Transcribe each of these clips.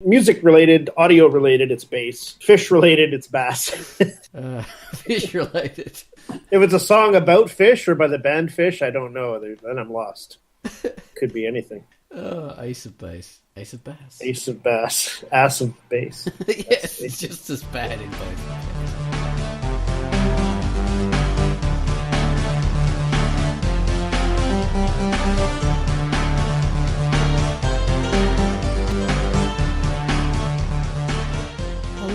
Music related, audio related, it's bass. Fish related, it's bass. Fish related. If it's a song about fish or by the band Fish, I don't know. Then I'm lost. Could be anything. Ace of bass. Ace of bass. Ace of bass. Ass of bass. Yes, it's just as bad in both.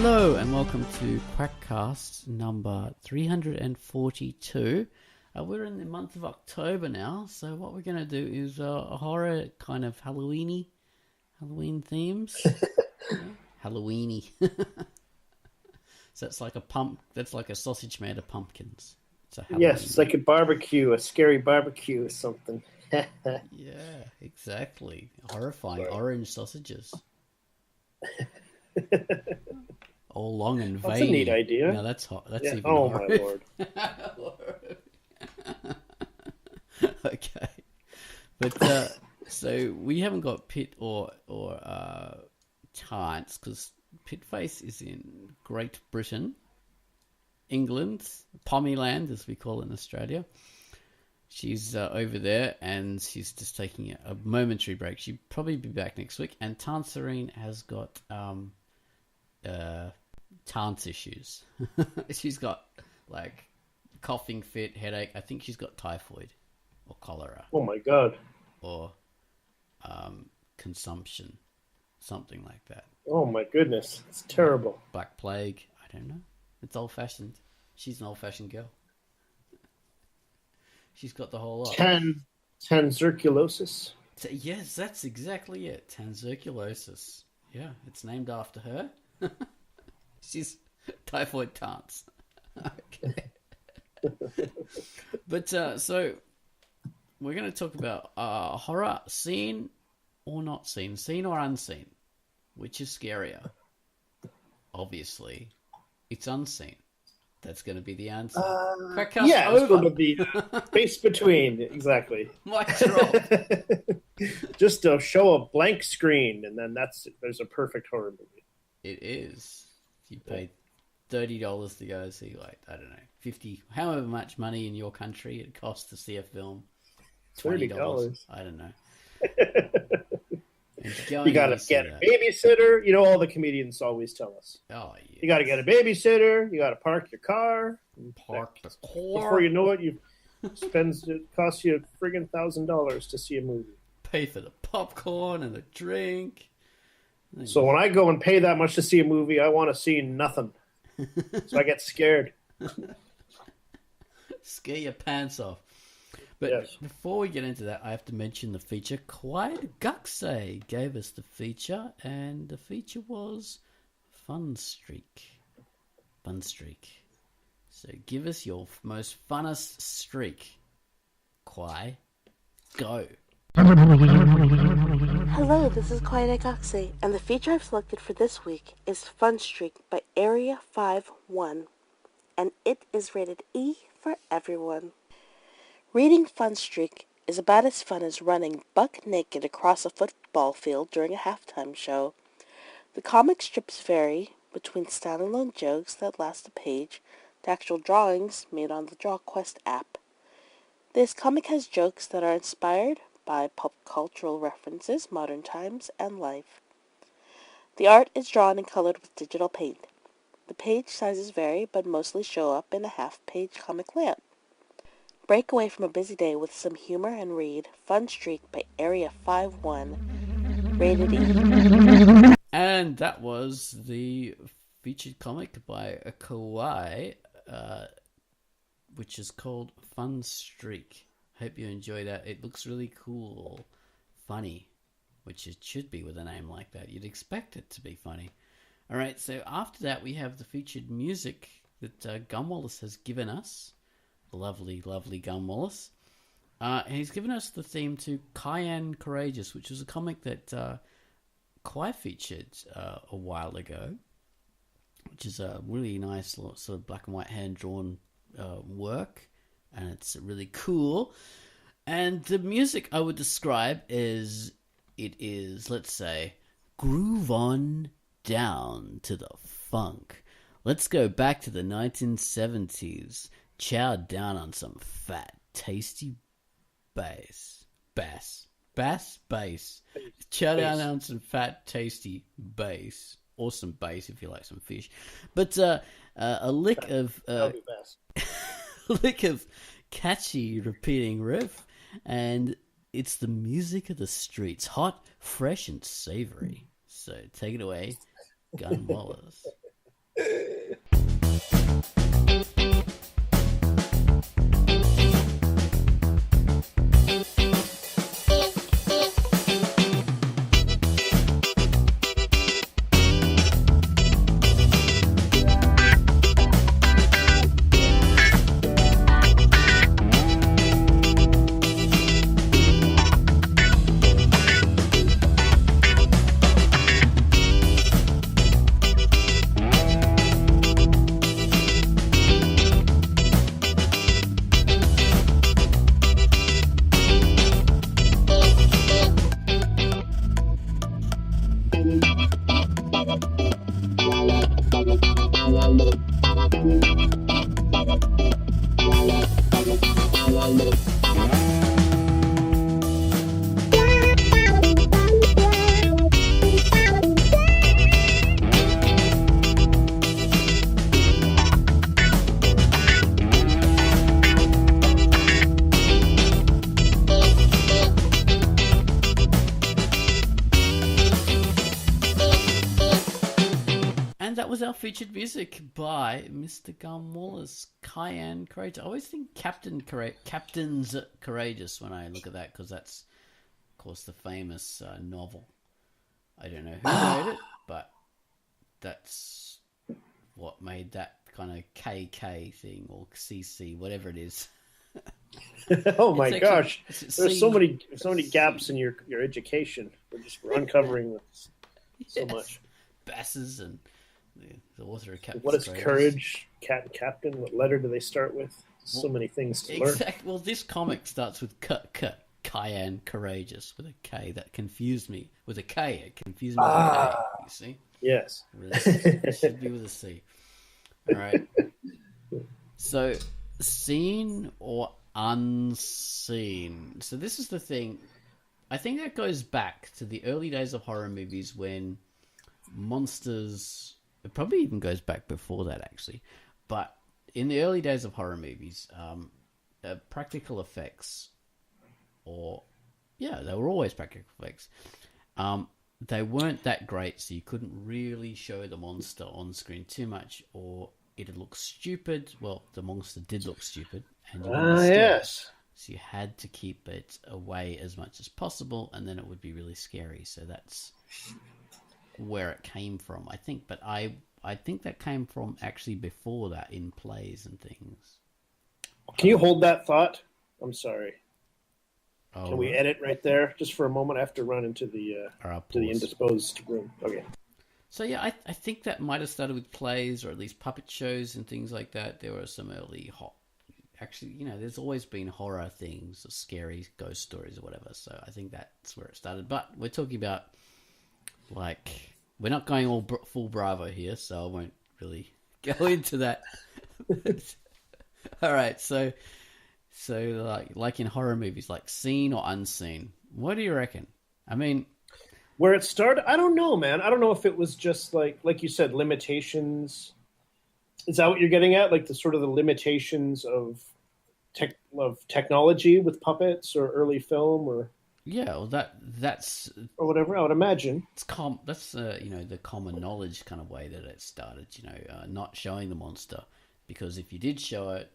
Hello and welcome to Quackcast number 342. We're in the month of October now, so what we're going to do is a horror kind of Halloween themes. Halloweeny. So it's like that's like a sausage made of pumpkins. Yes, it's like a barbecue, a scary barbecue or something. Yeah, exactly. Horrifying orange sausages. All long and veiny. That's a neat idea. No, that's hot. That's even oh horrific. my lord. Okay, but so we haven't got Pit or Chance because Pitface is in Great Britain, England, Pommyland as we call it in Australia. She's over there and she's just taking a momentary break. She'll probably be back next week. And Tanserine has got Tance issues. She's got like coughing fit, headache. I think she's got typhoid or cholera. Oh my god. Or consumption, something like that. Oh my goodness, it's terrible. Black plague. I don't know. It's old fashioned. She's an old fashioned girl. She's got the whole lot. Tanzerculosis. Yes, that's exactly it. Tanzerculosis. Yeah, it's named after her. She's typhoid Tance. Okay. But so we're going to talk about horror, seen or not seen, seen or unseen. Which is scarier? Obviously, it's unseen. That's going to be the answer. Yeah, it's going to be space between. Exactly. Mic drop. Just to show a blank screen, and then there's a perfect horror movie. It is. You paid $30 to go see, like, I don't know, 50, however much money in your country it costs to see a film. $20. I don't know. You gotta get a babysitter. You know, all the comedians always tell us. Oh, yeah. You gotta get a babysitter. You gotta park your car. Park the car. Before you know it, it costs you friggin' $1,000 to see a movie. Pay for the popcorn and the drink. So when I go and pay that much to see a movie, I want to see nothing. So I get scared. Scare your pants off. But yes. Before we get into that, I have to mention the feature. Quiet Guxay gave us the feature, and the feature was Fun Streak. Fun Streak. So give us your most funnest streak. Kwai, go. Hello, this is Quiet Guxay, and the feature I've selected for this week is Fun Streak by Area 51, and it is rated E for everyone. Reading Fun Streak is about as fun as running buck naked across a football field during a halftime show. The comic strips vary between standalone jokes that last a page to actual drawings made on the DrawQuest app. This comic has jokes that are inspired by pop cultural references, modern times, and life. The art is drawn and colored with digital paint. The page sizes vary, but mostly show up in a half-page comic layout. Break away from a busy day with some humor and read Fun Streak by Area 51, rated E. And that was the featured comic by Kawaii, which is called Fun Streak. Hope you enjoy that. It looks really cool. Funny, which it should be with a name like that. You'd expect it to be funny. Alright, so after that we have the featured music that Gun Wallace has given us. Lovely, lovely Gun Wallace. And he's given us the theme to Cayenne Courageous, which was a comic that Kwai featured a while ago, which is a really nice sort of black and white hand-drawn work, and it's really cool. And the music I would describe is, it is, let's say, groove on down to the funk. Let's go back to the 1970s. Chow down on some fat, tasty bass. Chow down on some fat, tasty bass. Or some bass if you like some fish. But a lick of That'll be best. lick of catchy repeating riff, and it's the music of the streets, hot, fresh, and savory. So take it away, Gun Wallace. And that was our featured music by Mr. Gun Wallace, Cayenne Courageous. I always think Captain's Courageous when I look at that, because that's, of course, the famous novel. I don't know who wrote it, but that's what made that kind of KK thing, or CC, whatever it is. Oh my It's actually- gosh! it's There's C. so many gaps in your education. We're uncovering so Yes. much. Basses and the author of Captain's What is Courageous. courage? Cat and captain. What letter do they start with? So many things to learn. Exactly. Well, this comic starts with Cayenne Courageous with a K. That confused me with a K. It confused me with a K. You see, Yes. it should be with a C. All right. So, seen or unseen? So this is the thing. I think that goes back to the early days of horror movies when monsters. It probably even goes back before that, actually. But in the early days of horror movies, practical effects, they were always practical effects. They weren't that great, so you couldn't really show the monster on screen too much, or it'd look stupid. Well, the monster did look stupid, and you wouldn't be scared. Yes. So you had to keep it away as much as possible, and then it would be really scary. So that's where it came from, I think. But I think that came from actually before that in plays and things. Can you hold that thought? I'm sorry. Oh, Can we edit right there just for a moment? I have to run into the pause. indisposed room. Okay. So yeah, I think that might have started with plays or at least puppet shows and things like that. There were some early actually, there's always been horror things, or scary ghost stories or whatever. So I think that's where it started. But we're talking about, we're not going all full Bravo here, so I won't really go into that. All right, so like in horror movies, like seen or unseen, what do you reckon? I mean, Where it started, I don't know, man. I don't know if it was just like you said, limitations. Is that what you're getting at? Like the sort of the limitations of technology with puppets or early film or yeah, well that's or whatever. I would imagine. that's the common knowledge kind of way that it started. Not showing the monster, because if you did show it,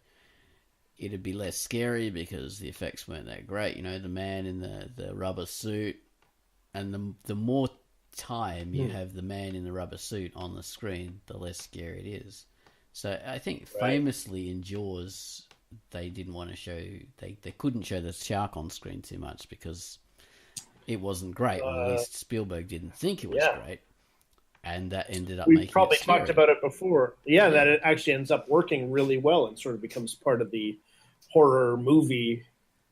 it'd be less scary because the effects weren't that great. The man in the rubber suit, and the more time you have the man in the rubber suit on the screen, the less scary it is. So I think famously in Jaws, they didn't want to show, they couldn't show the shark on screen too much because it wasn't great. Or at least Spielberg didn't think it was great. And that ended up making We've probably it scary. talked about it before. Yeah, that it actually ends up working really well and sort of becomes part of the horror movie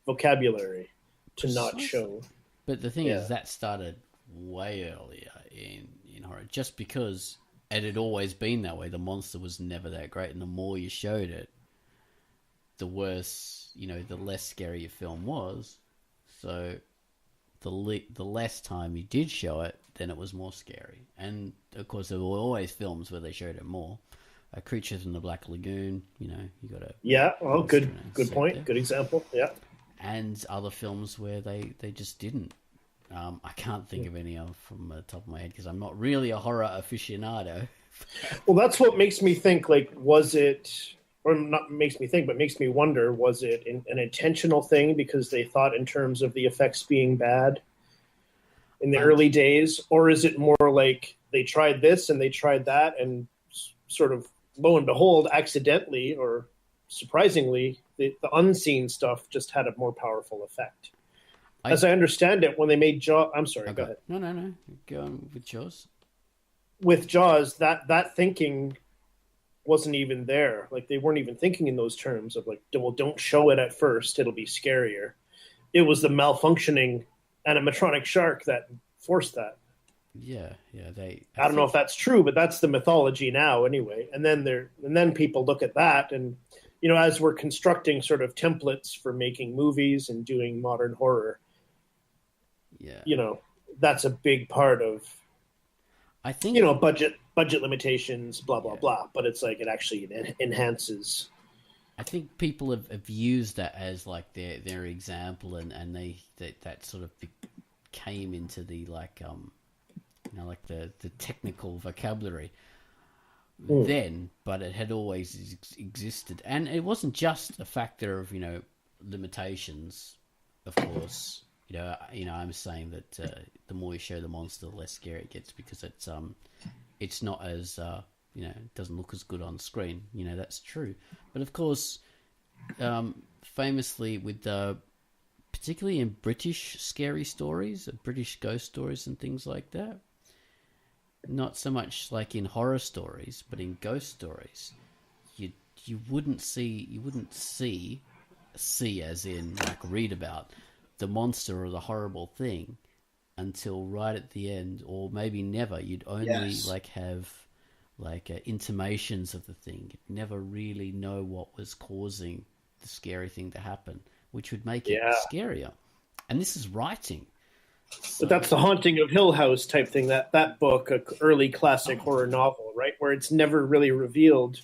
vocabulary to not Precisely. show. But the thing is, that started way earlier in horror, just because it had always been that way. The monster was never that great, and the more you showed it, the worse, the less scary your film was. So the less time you did show it, then it was more scary. And of course, there were always films where they showed it more. Creatures in the Black Lagoon, you got a good point, there. good example. Yeah, and other films where they just didn't. I can't think of any from the top of my head because I'm not really a horror aficionado. Well, that's what makes me think. Like, was it, or not makes me think, but makes me wonder: was it an intentional thing because they thought in terms of the effects being bad in the early days, or is it more like they tried this and they tried that, and sort of lo and behold, accidentally or surprisingly, the unseen stuff just had a more powerful effect. As I understand it, when they made Jaws, I'm sorry, go ahead. No. Go on with Jaws. With Jaws, that thinking wasn't even there. Like, they weren't even thinking in those terms of like, well, don't show it at first; it'll be scarier. It was the malfunctioning animatronic shark that forced that. Yeah. I don't know if that's true, but that's the mythology now, anyway. And then people look at that, and as we're constructing sort of templates for making movies and doing modern horror, that's a big part of. I think budget limitations, blah blah blah. But it's like it actually enhances. I think people have used that as like their example, and that sort of came into the like the technical vocabulary then, but it had always existed, and it wasn't just a factor of limitations. Of course, I'm saying that the more you show the monster, the less scary it gets because it's not as it doesn't look as good on screen. That's true, but of course, famously with particularly in British scary stories, British ghost stories and things like that. Not so much like in horror stories, but in ghost stories, you wouldn't see as in like read about the monster or the horrible thing until right at the end, or maybe never. You'd only have intimations of the thing. You'd never really know what was causing the scary thing to happen, which would make it scarier. And this is writing. But that's the Haunting of Hill House type thing, that book, an early classic horror novel, right, where it's never really revealed.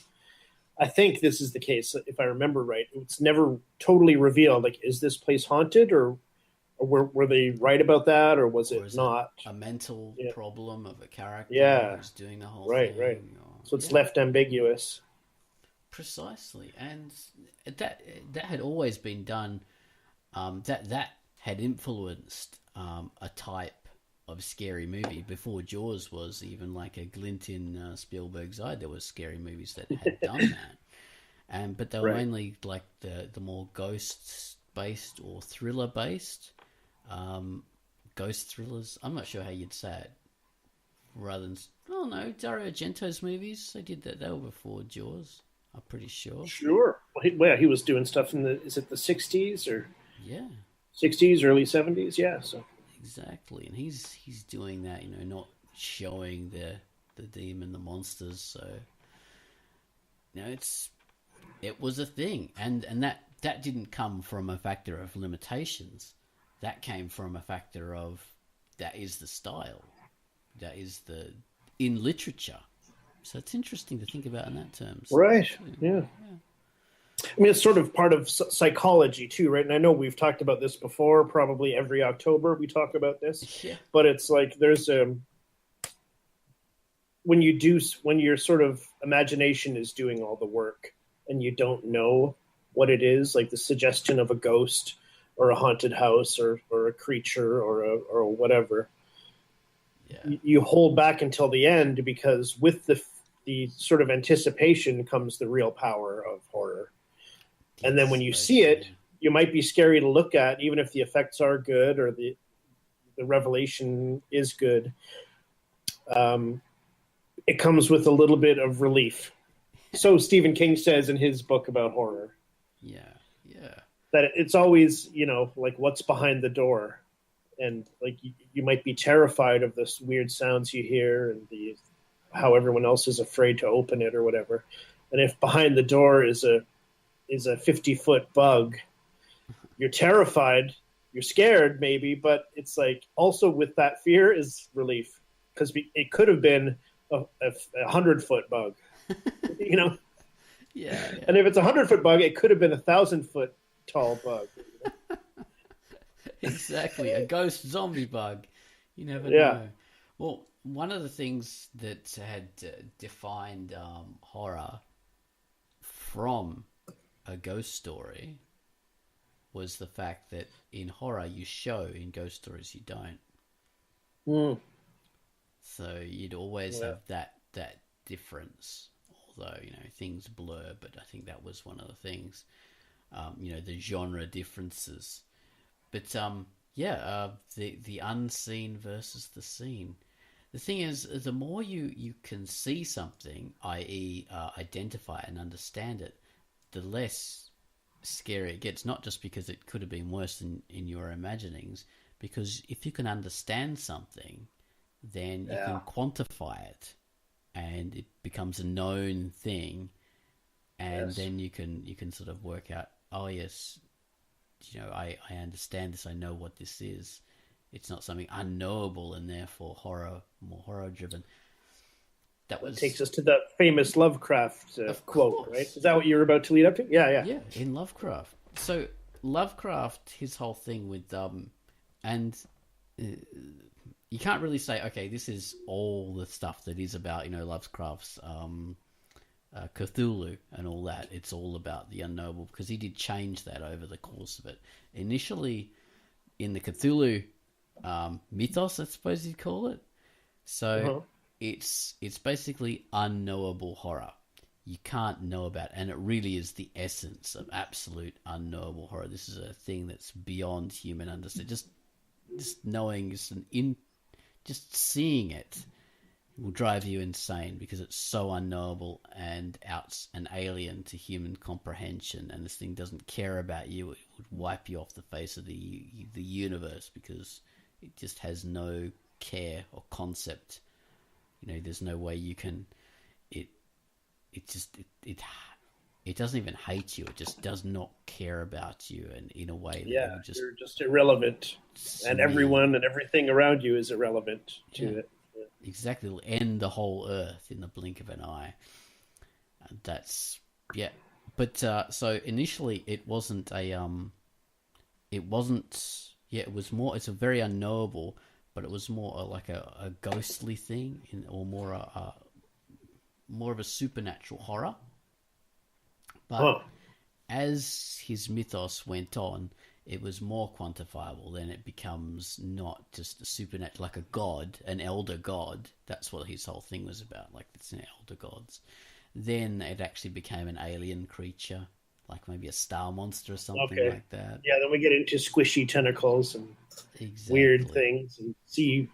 I think this is the case, if I remember right. It's never totally revealed, like, is this place haunted, or were they right about that, or was it not? A mental problem of a character who's doing the whole thing. Right. So it's left ambiguous. Precisely. And that had always been done, that had influenced a type of scary movie. Before Jaws was even like a glint in Spielberg's eye, there were scary movies that had done that. But they were mainly like the more ghost-based or thriller-based. Ghost thrillers. I'm not sure how you'd say it. Rather than... Oh, no, Dario Argento's movies, they did that. They were before Jaws, I'm pretty sure. Sure. Well, he was doing stuff in is it the 60s or... Yeah. 60s, early 70s, yeah. So exactly, and he's doing that, not showing the demon, the monsters. So it was a thing, and that didn't come from a factor of limitations. That came from a factor of that is the style, that is in literature. So it's interesting to think about in that terms. Right. Yeah. I mean, it's sort of part of psychology too, right? And I know we've talked about this before. Probably every October we talk about this. Yeah. But it's like there's when your sort of imagination is doing all the work, and you don't know what it is, like the suggestion of a ghost or a haunted house or a creature or whatever. Yeah. You hold back until the end, because with the sort of anticipation comes the real power of horror. And then when you see it, you might be scary to look at, even if the effects are good or the revelation is good. It comes with a little bit of relief. So Stephen King says in his book about horror. Yeah. That it's always, like what's behind the door. and like you might be terrified of this weird sounds you hear and how everyone else is afraid to open it or whatever. And if behind the door is a 50-foot bug, you're terrified, you're scared maybe, but it's like also with that fear is relief, because it could have been a 100-foot bug, you know. Yeah. And if it's a 100-foot bug, it could have been a 1,000-foot tall bug. Exactly, a ghost zombie bug. You never Yeah. know. Well, one of the things that had defined horror from a ghost story was the fact that in horror you show, in ghost stories you don't. Mm. So you'd always have that difference. Although, you know, things blur, but I think that was one of the things. You know, the genre differences. But the unseen versus the seen. The thing is, the more you can see something, i.e. Identify and understand it, the less scary it gets. Not just because it could have been worse than in your imaginings, because if you can understand something, then you can quantify it, and it becomes a known thing, and then you can sort of work out, oh yes, you know, I understand this, I know what this is. It's not something unknowable and therefore more horror driven. That takes us to the famous Lovecraft quote, right? Is that what you were about to lead up to? Yeah. Yeah, in Lovecraft. So Lovecraft, his whole thing with you can't really say, okay, this is all the stuff that is about, you know, Lovecraft's Cthulhu and all that. It's all about the unknowable, because he did change that over the course of it. Initially, in the Cthulhu mythos, I suppose you'd call it. So it's basically unknowable horror. You can't know about it, and it really is the essence of absolute unknowable horror. This is a thing that's beyond human understanding. Just knowing, just seeing it will drive you insane, because it's so unknowable and alien to human comprehension, and this thing doesn't care about you. It would wipe you off the face of the universe, because it just has no care or concept. You know, there's no way you can. It doesn't even hate you. It just does not care about you, and in a way that you're just irrelevant, and everyone and everything around you is irrelevant to it. Yeah. Exactly, it'll end the whole Earth in the blink of an eye. That's But so initially, it wasn't a it wasn't. Yeah, it was more. It's a very unknowable, but it was more like a ghostly thing, or more of a supernatural horror. But as his mythos went on, it was more quantifiable. Then it becomes not just a supernatural, like a god, an elder god. That's what his whole thing was about, like it's an elder gods. Then it actually became an alien creature, like maybe a star monster or something like that. Yeah, then we get into squishy tentacles and weird things, and sea,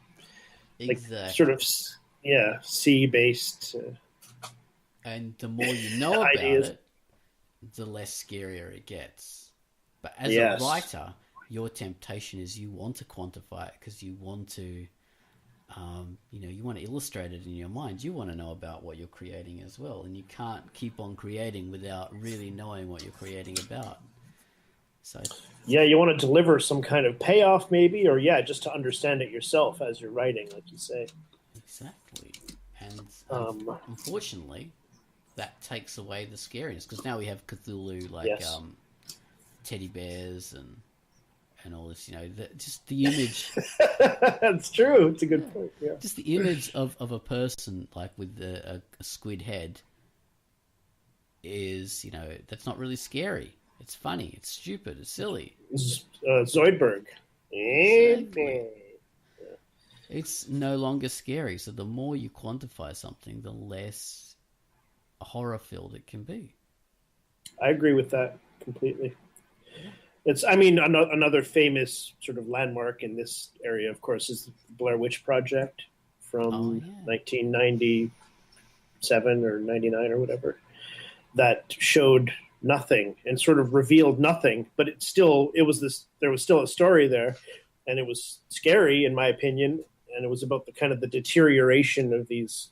like sort of sea-based. And the more you know about it, the less scarier it gets. But as a writer, your temptation is you want to quantify it, because you want to, you want to illustrate it in your mind. You want to know about what you're creating as well, and you can't keep on creating without really knowing what you're creating about. So you want to deliver some kind of payoff, maybe, or just to understand it yourself as you're writing, like you say. Exactly, and unfortunately, that takes away the scariness, because now we have Cthulhu, like teddy bears and all this, just the image. That's true. It's a good point. Yeah. Just the image of a person like with a squid head is, that's not really scary. It's funny. It's stupid. It's silly. Zoidberg. Exactly. It's no longer scary. So the more you quantify something, the less horror-filled it can be. I agree with that completely. Another famous sort of landmark in this area, of course, is the Blair Witch Project from 1997 or 99 or whatever, that showed nothing and sort of revealed nothing, but there was still a story there. and it was scary in my opinion, and it was about the kind of the deterioration of these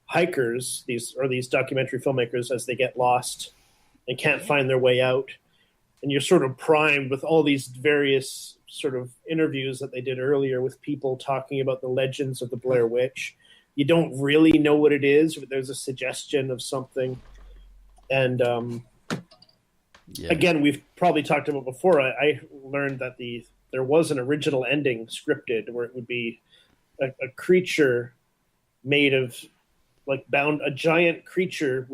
hikers, these documentary filmmakers as they get lost and can't find their way out. And you're sort of primed with all these various sort of interviews that they did earlier with people talking about the legends of the Blair Witch. You don't really know what it is, but there's a suggestion of something. And again, we've probably talked about before. I learned that there was an original ending scripted where it would be a creature made of a giant creature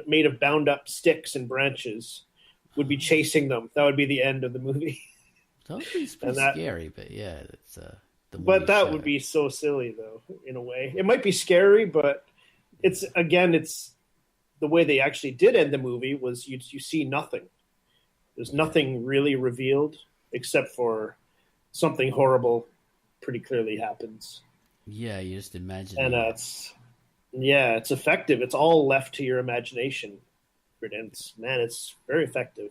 made of bound up sticks and branches would be chasing them. That would be the end of the movie. That would be pretty scary, but yeah, that's but that would be so silly, though. In a way, it might be scary, but it's the way they actually did end the movie was you see nothing. There's nothing really revealed except for something horrible pretty clearly happens. Yeah, you just imagine. And it's effective. It's all left to your imagination. And it's very effective.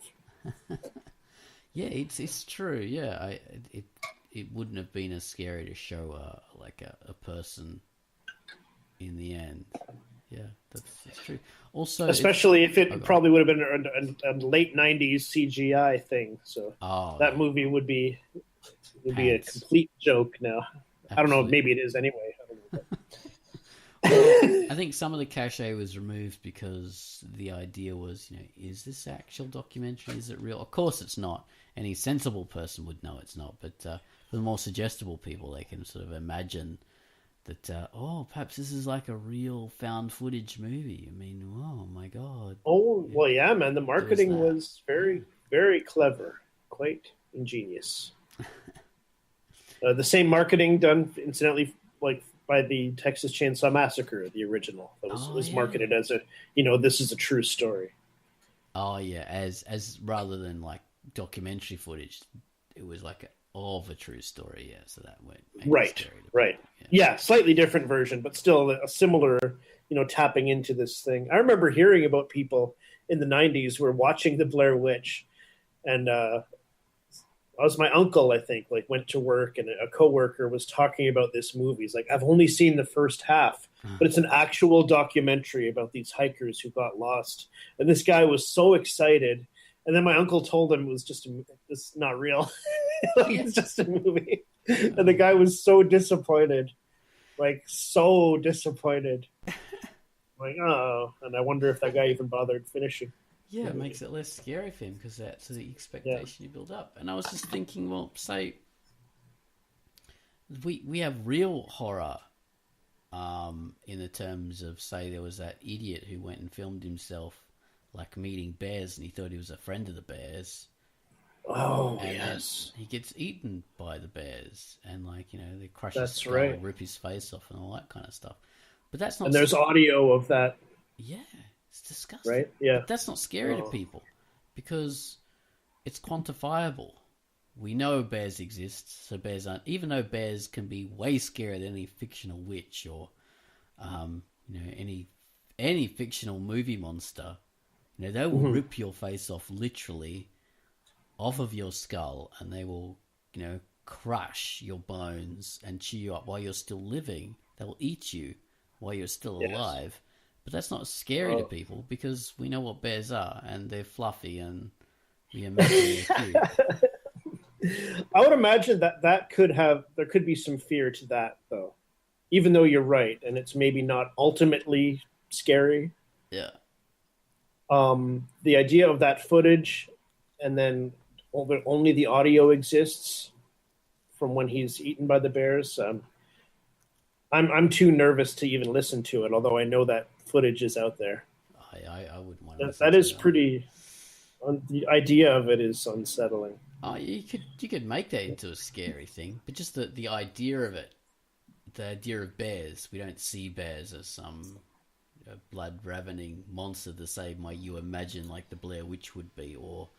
Yeah, it's true. Yeah, it wouldn't have been as scary to show a person in the end. Yeah, that's true. Also, especially if it probably would have been a late '90s CGI thing. So that movie would be a complete joke now. Absolutely. I don't know. Maybe it is anyway. I don't know. Well, I think some of the cachet was removed because the idea was, is this actual documentary? Is it real? Of course it's not. Any sensible person would know it's not. But for the more suggestible people, they can sort of imagine that, perhaps this is like a real found footage movie. I mean, oh my God. Oh, well, yeah, man. The marketing was very, very clever. Quite ingenious. The same marketing done, incidentally, by the Texas Chainsaw Massacre, the original. That was marketed as this is a true story. Oh yeah, as rather than like documentary footage, it was like of a true story. Yeah, so that went right. Yeah, slightly different version, but still a similar, tapping into this thing. I remember hearing about people in the '90s who were watching the Blair Witch, and it was my uncle, I think, went to work and a coworker was talking about this movie. He's like, I've only seen the first half, but it's an actual documentary about these hikers who got lost. And this guy was so excited. And then my uncle told him it's not real. It's just a movie. And the guy was so disappointed. So disappointed. Oh, and I wonder if that guy even bothered finishing. Yeah, it makes it less scary for him because that's the expectation you build up. And I was just thinking, well, say we have real horror in the terms of, say, there was that idiot who went and filmed himself meeting bears and he thought he was a friend of the bears. Oh, and yes. He gets eaten by the bears and they crush his skull, rip his face off and all that kind of stuff. But that's not. And there's audio of that. Yeah. It's disgusting. Right? Yeah. But that's not scary to people because it's quantifiable. We know bears exist, so bears aren't. Even though bears can be way scarier than any fictional witch or, any fictional movie monster, they will rip your face off literally off of your skull, and they will, crush your bones and chew you up while you're still living. They will eat you while you're still alive. But that's not scary to people because we know what bears are and they're fluffy and we imagine they're cute. I would imagine that there could be some fear to that though, even though you're right and it's maybe not ultimately scary. Yeah. The idea of that footage and then only the audio exists from when he's eaten by the bears. I'm too nervous to even listen to it, although I know that footage is out there. I wouldn't want to. That is pretty. The idea of it is unsettling. Oh, you could make that into a scary thing, but just the idea of it, the idea of bears. We don't see bears as some blood ravening monster the same way you imagine the Blair Witch would be, or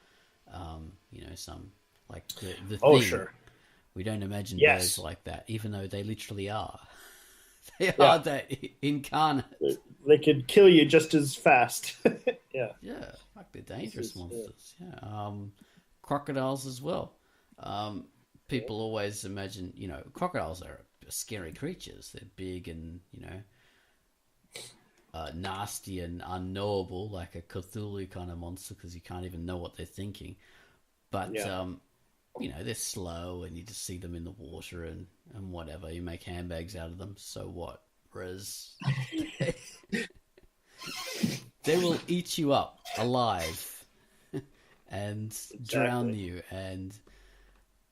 some the thing. Sure. We don't imagine bears like that, even though they literally are. They are that incarnate. They could kill you just as fast. Yeah. Yeah, they're dangerous monsters. Yeah. Crocodiles as well. people always imagine, crocodiles are scary creatures. They're big and, nasty and unknowable, like a Cthulhu kind of monster, because you can't even know what they're thinking. But, they're slow and you just see them in the water and whatever. You make handbags out of them, so what? Whereas they will eat you up alive and drown you. And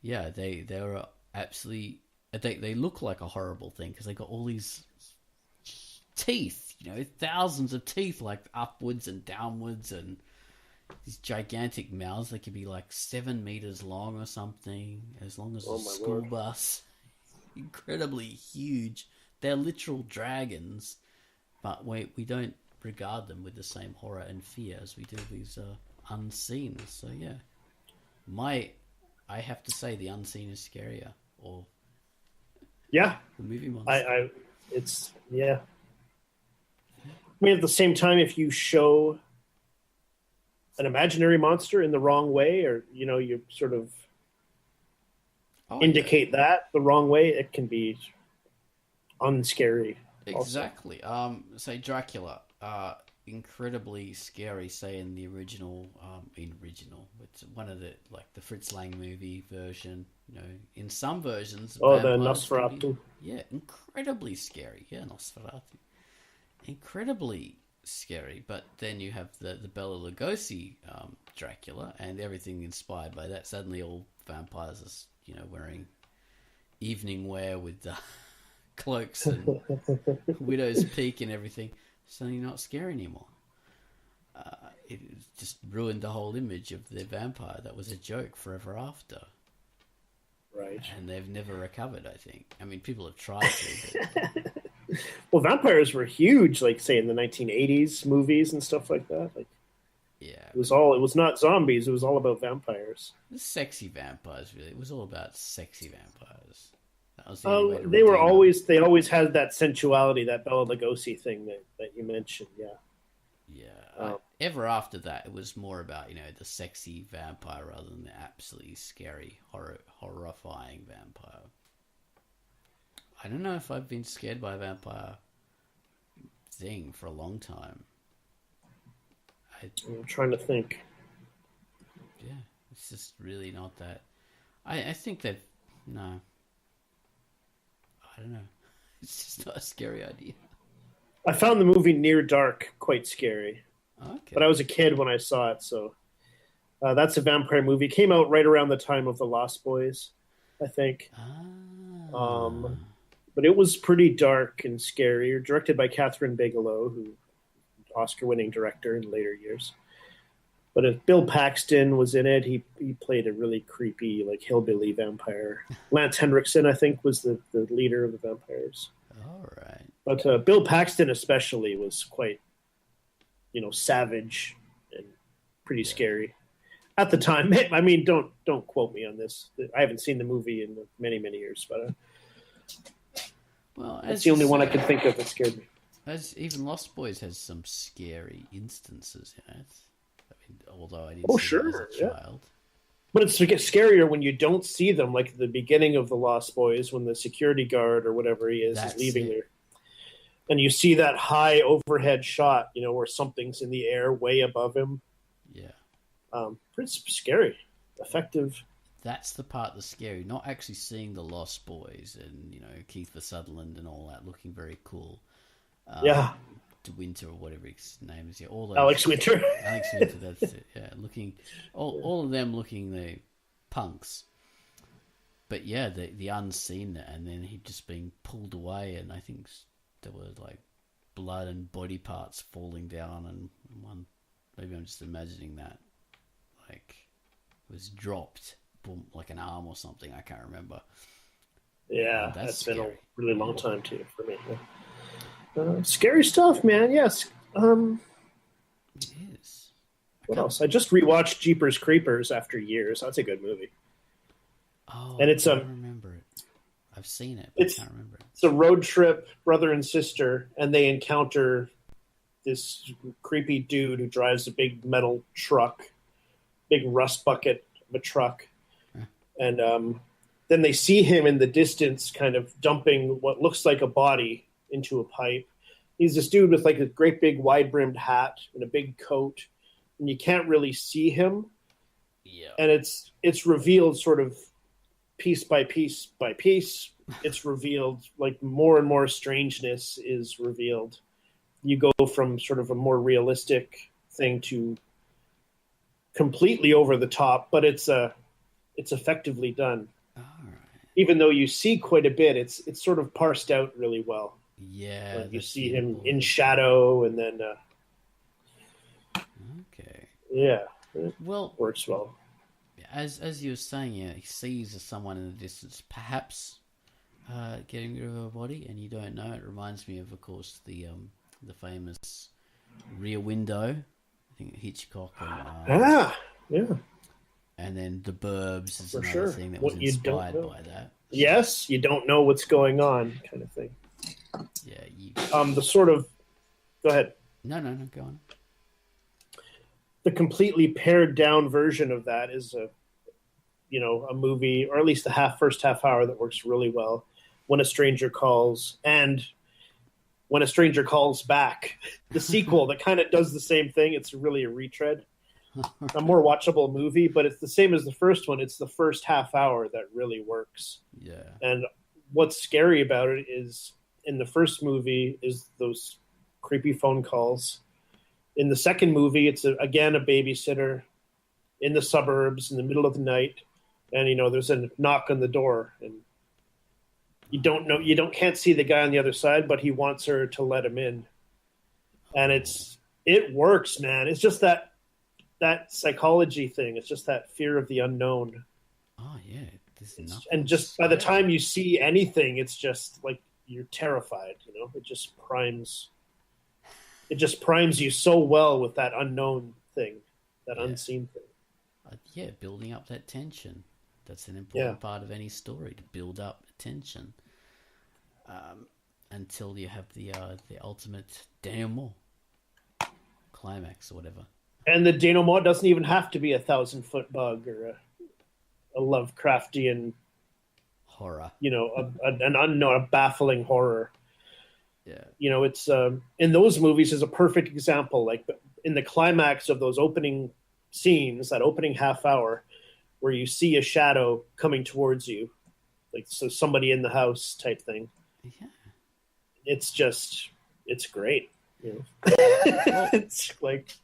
yeah, they're absolutely, they look like a horrible thing because they got all these teeth, thousands of teeth, like upwards and downwards, and these gigantic mouths. They could be like 7 meters long or something, as long as a school bus. Incredibly huge. They're literal dragons, but we don't regard them with the same horror and fear as we do these unseen. So yeah, I have to say the unseen is scarier, or the movie monster. It's I mean, at the same time, if you show an imaginary monster in the wrong way, or you sort of indicate that the wrong way, it can be unscary. Exactly. Say Dracula, incredibly scary. Say in the original, it's one of the Fritz Lang movie version. In some versions, the Nosferatu. Incredibly scary. Yeah, Nosferatu, incredibly scary. But then you have the Bela Lugosi Dracula, and everything inspired by that. Suddenly, all vampires are wearing evening wear with the cloaks and widow's peak and everything. Suddenly not scary anymore. It just ruined the whole image of the vampire. That was a joke forever after. Right. And they've never recovered, I think. I mean, people have tried to. But... Well, vampires were huge, like, say, in the 1980s movies and stuff like that. It was not zombies. It was all about vampires. The sexy vampires, really. It was all about sexy vampires. They always had that sensuality, that Bela Lugosi thing that you mentioned. Ever after that, it was more about the sexy vampire rather than the absolutely scary, horrifying vampire. I don't know if I've been scared by a vampire thing for a long time. I'm trying to think. Yeah, it's just really not that. I think that no. I don't know. It's just not a scary idea. I found the movie Near Dark quite scary. Okay. But I was a kid when I saw it, so that's a vampire movie. It came out right around the time of The Lost Boys, I think. But it was pretty dark and scary. Directed by Catherine Bigelow, who Oscar-winning director in later years. But Bill Paxton was in it. He played a really creepy, hillbilly vampire. Lance Henriksen, I think, was the leader of the vampires. All right. But Bill Paxton especially was quite, savage and pretty scary at the time. I mean, don't quote me on this. I haven't seen the movie in many, many years, but it's the only one I could think of that scared me. As even Lost Boys has some scary instances in it. Although I didn't see it as a child. But it's scarier when you don't see them, like at the beginning of The Lost Boys, when the security guard or whatever he is leaving there. And you see that high overhead shot, where something's in the air way above him. Yeah. Pretty scary. Effective. That's the part that's scary. Not actually seeing the Lost Boys and, Kiefer Sutherland and all that looking very cool. Winter or whatever his name is. Yeah, all those, Alex Winter. Alex Winter, that's it. Yeah, looking all of them looking the punks. But yeah, the unseen, and then he just being pulled away, and I think there were blood and body parts falling down, and one. Maybe I'm just imagining that, it was dropped, boom, like an arm or something. I can't remember. Yeah, that's been a really long time too for me. Yeah. Scary stuff, man. Yes. It is. What else? I just rewatched Jeepers Creepers after years. That's a good movie. Oh, and it's I don't remember it. I've seen it, but I can't remember it. It's a road trip, brother and sister, and they encounter this creepy dude who drives a big metal truck, big rust bucket of a truck, and then they see him in the distance kind of dumping what looks like a body into a pipe. He's this dude with like a great big wide-brimmed hat and a big coat, and you can't really see him. Yeah. And it's revealed sort of piece by piece by piece. It's revealed, like more and more strangeness is revealed. You go from sort of a more realistic thing to completely over the top, but it's effectively done. All right. Even though you see quite a bit, it's sort of parsed out really well. Yeah. Like you that's see the him important- in shadow, and then Okay. yeah, it Well, works well. as you were saying, yeah, he sees someone in the distance, perhaps getting rid of a body, and you don't know. It reminds me of course, the famous Rear Window. I think Hitchcock Yeah. and then The Burbs is For another sure. thing that What was you don't inspired know. by that. Yes, you don't know what's going kind of thing. Yeah, you. The sort of go ahead. No, go on. The completely pared down version of that is a movie, or at least the first half hour, that works really well. When a Stranger Calls, and When a Stranger Calls Back, the sequel that kind of does the same thing. It's really a retread, a more watchable movie, but it's the same as the first one. It's the first half hour that really works. Yeah. And what's scary about it is, in the first movie, is those creepy phone calls. In the second movie, it's again a babysitter in the suburbs in the middle of the night, and there's a knock on the door, and can't see the guy on the other side, but he wants her to let him in, and it works, man. It's just that psychology thing. It's just that fear of the unknown. Oh yeah, And just by the time you see anything, it's just like you're terrified. It just primes you so well with that unknown thing, that unseen thing. Yeah, building up that tension. That's an important part of any story, to build up tension until you have the ultimate denouement, climax, or whatever. And the denouement doesn't even have to be a 1,000-foot bug or a Lovecraftian horror. a baffling horror. Yeah. It's in those movies is a perfect example. Like in the climax of those opening scenes, that opening half hour, where you see a shadow coming towards you, like somebody in the house type thing. Yeah. It's great. Well, It's like,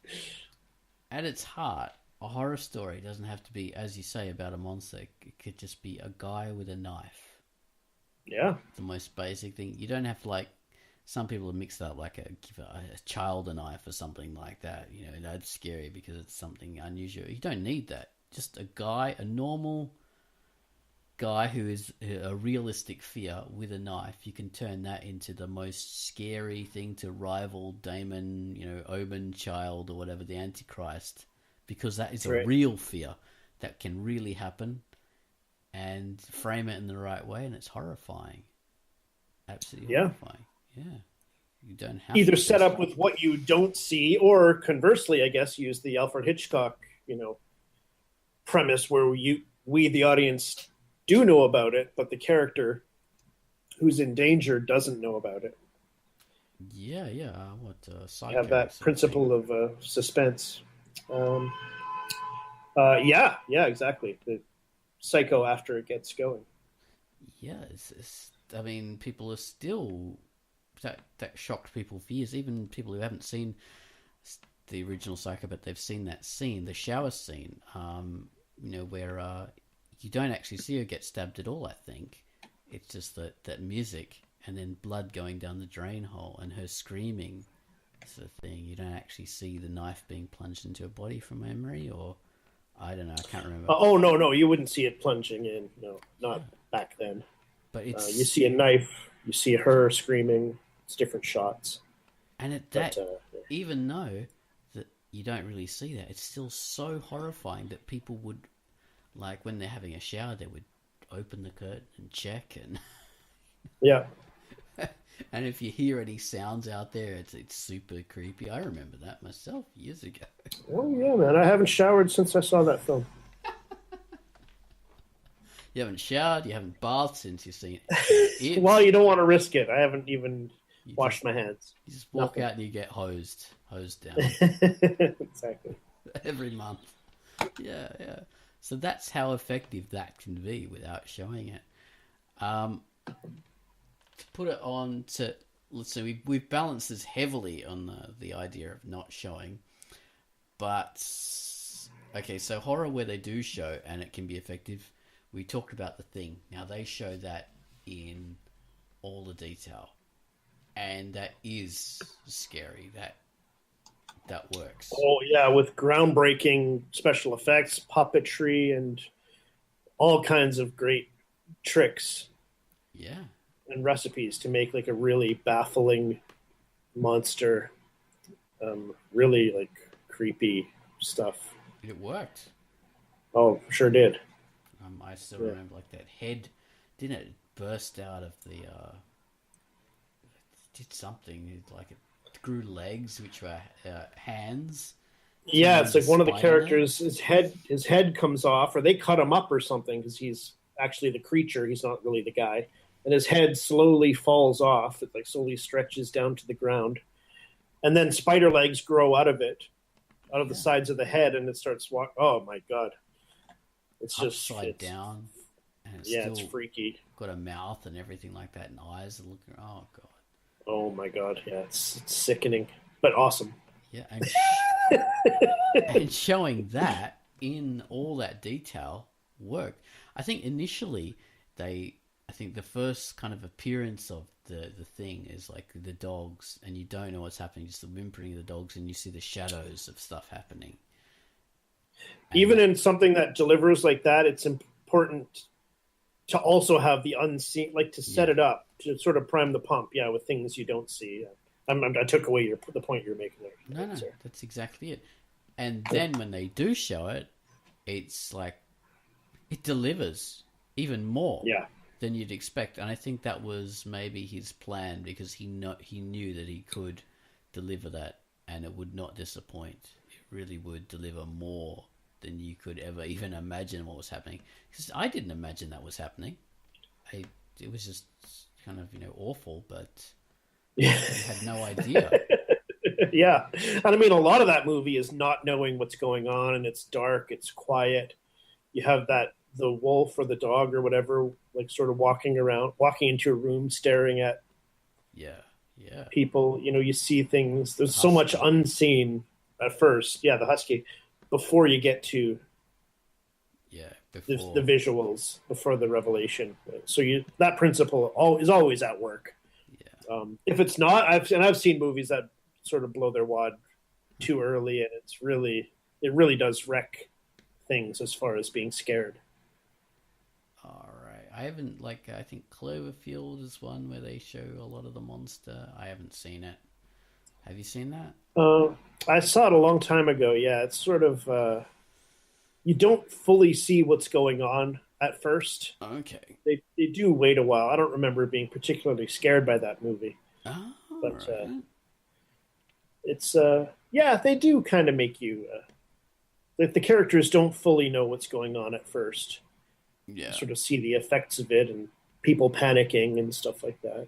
at its heart, a horror story doesn't have to be, as you say, about a monster. It could just be a guy with a knife. yeah, The most basic thing. You don't have to, some people have mixed up, give a child a knife or something like that. That's scary because it's something unusual. You don't need that. Just a normal guy who is a realistic fear with a knife. You can turn that into the most scary thing to rival Damon, Omen child or whatever, the Antichrist, because that is a real fear that can really happen, and frame it in the right way, and it's horrifying. Absolutely horrifying. Yeah. You don't have either to set up with what you don't see, or conversely, I guess, use the Alfred Hitchcock, premise where we the audience do know about it, but the character who's in danger doesn't know about it. Yeah. You have that principle of suspense. Yeah, exactly. The psycho after it gets going. Yeah, people are still that shocked people for years. Even people who haven't seen the original Psycho, but they've seen that scene, the shower scene, where you don't actually see her get stabbed at all. I think it's just that music and then blood going down the drain hole and her screaming, sort of thing. You don't actually see the knife being plunged into her body from memory, or I don't know. I can't remember. Oh no, you wouldn't see it plunging in. No, not back then. But it's you see a knife, you see her screaming. It's different shots. And even though that you don't really see that, it's still so horrifying that people would, when they're having a shower, they would open the curtain and check, and yeah. And if you hear any sounds out there, it's super creepy. I remember that myself years ago. Oh yeah, man! I haven't showered since I saw that film. You haven't showered, you haven't bathed since you've seen it. Well, you don't want to risk it. I haven't even washed my hands. You just walk out and you get hosed down Exactly. every month. Yeah, yeah. So that's how effective that can be without showing it. To put it on to, let's say we've balanced this heavily on the idea of not showing, but okay, so horror where they do show and it can be effective. We talked about The Thing. Now they show that in all the detail, and that is scary. That works. Oh yeah, with groundbreaking special effects, puppetry, and all kinds of great tricks Yeah. and recipes to make like a really baffling monster, really like creepy stuff. It worked. Oh, sure did. I still remember like that head, didn't it burst out of the? It did something it grew legs, which were hands. Yeah, it's like one of the Spider-Man? characters. His head comes off, or they cut him up or something because he's actually the creature. He's not really the guy, and his head slowly falls off. It like slowly stretches down to the ground, and then spider legs grow out of it, out of the sides of the head, and it starts walking. Oh my god! It's just Upside down, and it's Yeah, it's still freaky. got a mouth and everything like that, and eyes are looking. Oh god. Oh my god! Yeah, it's sickening, but awesome. Yeah, and showing that in all that detail worked. I think initially I think the first kind of appearance of the thing is like the dogs, and you don't know what's happening, just the whimpering of the dogs, and you see the shadows of stuff happening. And Even in something that delivers like that, it's important to also have the unseen, like to set it up, to sort of prime the pump. Yeah, with things you don't see. I took away the point you're making there. no, that's exactly it. And then when they do show it, it's like it delivers even more Yeah. than you'd expect. And I think that was maybe his plan, because he knew that he could deliver that and it would not disappoint. It really would deliver more than you could ever even imagine what was happening. Because I didn't imagine that was happening. It was just kind of, awful, but I had no idea. Yeah, and I mean, a lot of that movie is not knowing what's going on, and it's dark, it's quiet. You have the wolf or the dog or whatever, like sort of walking into a room, staring at Yeah. people. You see things. There's so much unseen at first. Yeah, the husky, before you get to Yeah, the before. visuals, before the revelation. So that principle is always at work. Yeah. If it's not, I've seen movies that sort of blow their wad too early, and it really does wreck things as far as being scared. All right. I haven't, I think Cloverfield is one where they show a lot of the monster. I haven't seen it. Have you seen that? I saw it a long time ago. Yeah, it's sort of you don't fully see what's going on at first. Okay. They do wait a while. I don't remember being particularly scared by that movie, Oh, but right. it's they do kind of make you. The characters don't fully know what's going on at first. Yeah. You sort of see the effects of it and people panicking and stuff like that.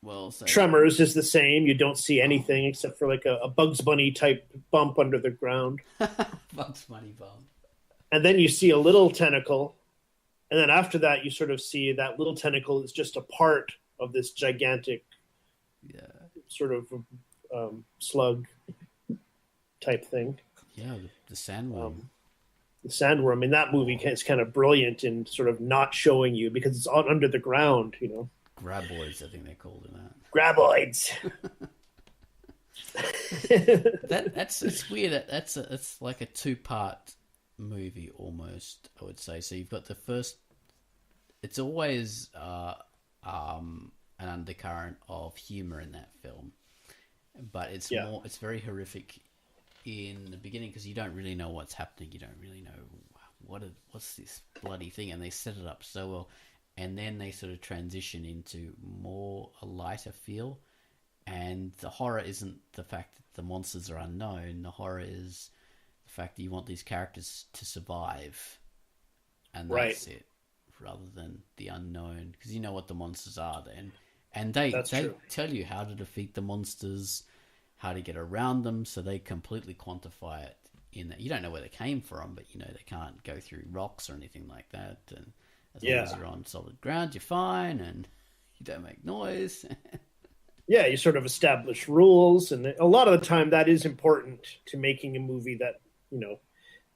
Well, so Tremors is the same. You don't see anything except for like a Bugs Bunny type bump under the ground. Bugs Bunny bump. And then you see a little tentacle. And then after that, you sort of see that little tentacle is just a part of this gigantic sort of slug type thing. Yeah, the sandworm. The sandworm in that movie is kind of brilliant in sort of not showing you because it's on under the ground, Graboids, I think they're called in that. Graboids. It's weird. It's like a two-part movie almost, I would say. So you've got the first. It's always an undercurrent of humor in that film, but it's it's very horrific in the beginning because you don't really know what's happening. You don't really know what's this bloody thing, and they set it up so well. And then they sort of transition into more a lighter feel. And the horror isn't the fact that the monsters are unknown. The horror is the fact that you want these characters to survive. and Right. that's it, rather than the unknown, because you know what the monsters are then, and they That's true. tell you how to defeat the monsters, how to get around them, so they completely quantify it in that you don't know where they came from, but you know they can't go through rocks or anything like that, and as long as you're on solid ground, you're fine, and you don't make noise. Yeah, you sort of establish rules, and a lot of the time that is important to making a movie that, you know,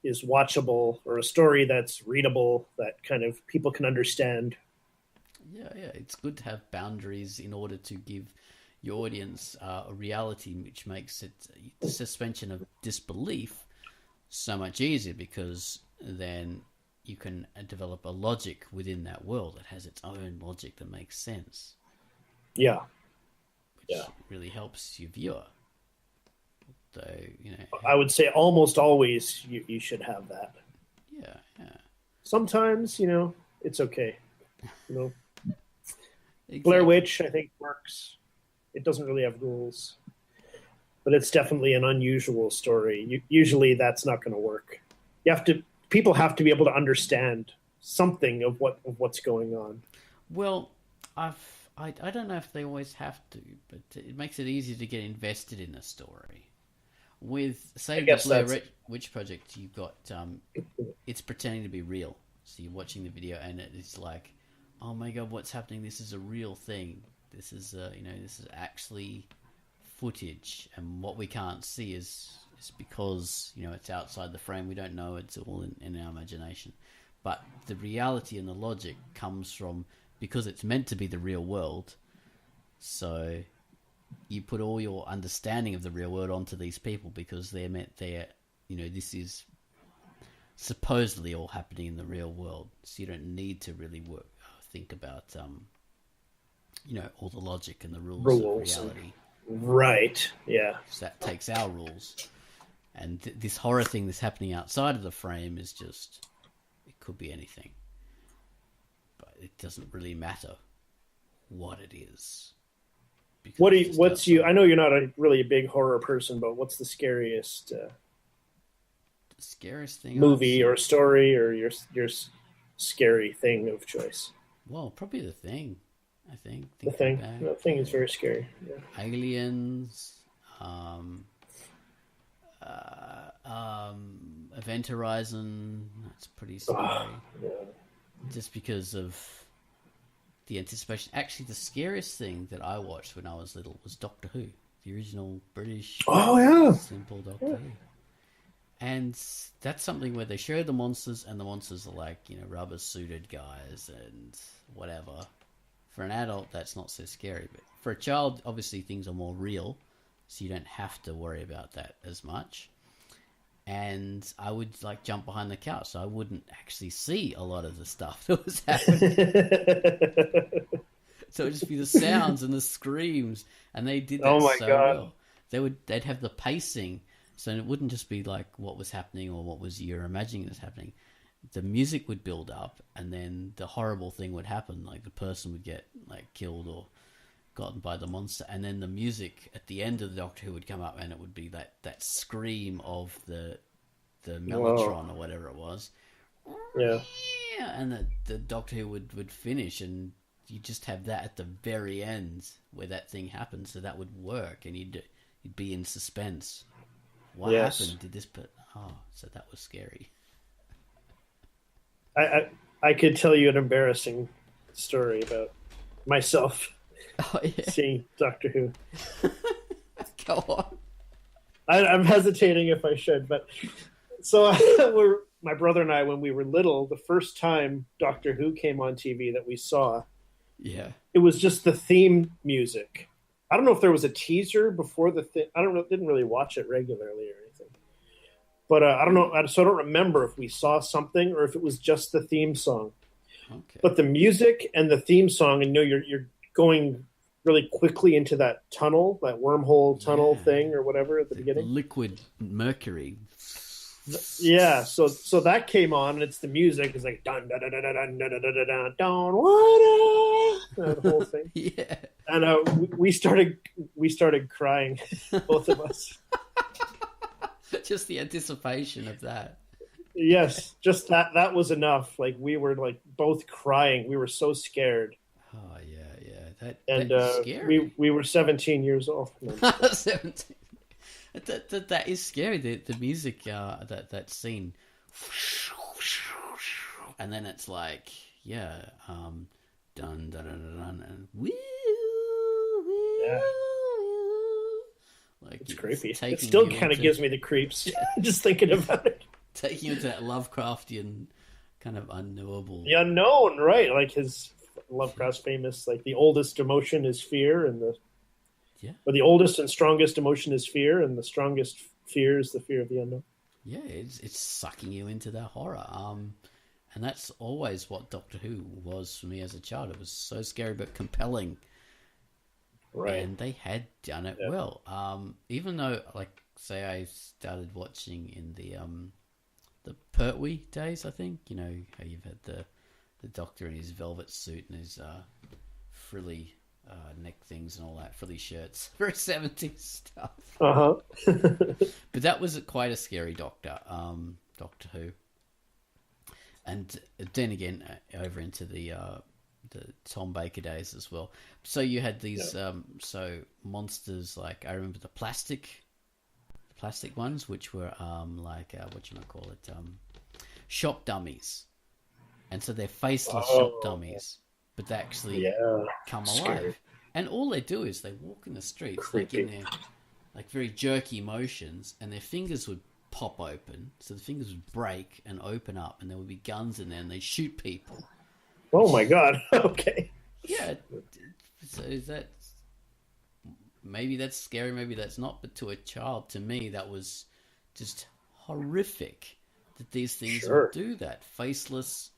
is watchable, or a story that's readable, that kind of people can understand. Yeah, it's good to have boundaries in order to give your audience a reality, which makes it the suspension of disbelief so much easier, because then you can develop a logic within that world that has its own logic that makes sense. Yeah. Which really helps your viewer. So, you know, I would say almost always you should have that. yeah. Sometimes, you know, it's okay. You know, Exactly. Blair Witch, I think, works. It doesn't really have rules, but it's definitely an unusual story. Usually that's not going to work. People have to be able to understand something of what's going on. Well, I don't know if they always have to, but it makes it easier to get invested in a story. With, say, the Blair Witch Project, you've got it's pretending to be real. So you're watching the video, and it's like, oh my god, what's happening? This is a real thing. This is this is actually footage, and what we can't see is because it's outside the frame. We don't know. It's all in our imagination. But the reality and the logic comes from, because it's meant to be the real world. So you put all your understanding of the real world onto these people, because this is supposedly all happening in the real world. So you don't need to really think about all the logic and the rules of reality. Right. Yeah. So that takes our rules. And this horror thing that's happening outside of the frame is just, it could be anything. But it doesn't really matter what it is. I know you're not really a big horror person, but what's the scariest scariest thing movie or story, or your scary thing of choice? Well, probably The Thing, I think. The Thing. The Thing is very scary. Yeah. Aliens, Event Horizon, that's pretty scary. Yeah. Just because of the anticipation. Actually, the scariest thing that I watched when I was little was Doctor Who, the original British simple Doctor Who. And that's something where they show the monsters, and the monsters are like, rubber-suited guys and whatever. For an adult, that's not so scary. But for a child, obviously things are more real, so you don't have to worry about that as much. And I would jump behind the couch, so I wouldn't actually see a lot of the stuff that was happening. So it would just be the sounds and the screams, and they did that well. They'd have the pacing, so it wouldn't just be like what was happening or what was you're imagining was happening. The music would build up, and then the horrible thing would happen, like the person would get killed or gotten by the monster, and then the music at the end of the Doctor Who would come up, and it would be that scream of the Mellotron or whatever it was. Yeah. And the Doctor Who would finish, and you just have that at the very end where that thing happens, so that would work, and you'd be in suspense. What happened? Did this? So that was scary. I could tell you an embarrassing story about myself seeing Doctor Who. Go on. I'm hesitating if I should, but so my brother and I, when we were little, the first time Doctor Who came on TV that we saw, it was just the theme music. I don't know if there was a teaser before the thing. I don't know. Didn't really watch it regularly or anything. But I don't know. So I don't remember if we saw something or if it was just the theme song. Okay. But the music and the theme song, and you're going really quickly into that tunnel, that wormhole tunnel thing or whatever at the beginning. Liquid mercury. Yeah. So that came on, and it's the music. It's like dun dun dun dun dun dun dun dun dun dun the whole thing. Yeah. And we started crying, both of us. Just the anticipation of that. Yes, just that was enough. Like we were like both crying. We were so scared. Oh yeah. And That's scary. we were 17 years old. No, 17. That is scary. The music, that scene, and then it's like, dun dun dun dun, dun and woo, yeah, woo, like it's creepy. It taking still you kind of into- gives me the creeps just thinking about it. taking you into that Lovecraftian kind of unknowable. The unknown, right? Like his Lovecraft's famous, like the oldest emotion is fear, and or the oldest and strongest emotion is fear, and the strongest fear is the fear of the unknown. Yeah, it's sucking you into that horror. And that's always what Doctor Who was for me as a child. It was so scary but compelling. Right. And they had done it well. Even though, like, say I started watching in the Pertwee days, I think. You know, how you've had the Doctor in his velvet suit and his frilly neck things and all that, frilly shirts. Very 70s stuff. Uh-huh. But that was quite a scary Doctor, Doctor Who. And then again, over into the Tom Baker days as well. So you had these monsters like, I remember the plastic ones, which were shop dummies. And so they're faceless shop dummies, but they actually come alive. Scary. And all they do is they walk in the streets, like in their like very jerky motions, and their fingers would pop open, so the fingers would break and open up, and there would be guns in there, and they shoot people. Oh my god. Okay. Yeah. So is that, maybe that's scary, maybe that's not, but to a child, to me, that was just horrific that these things would do that. Faceless,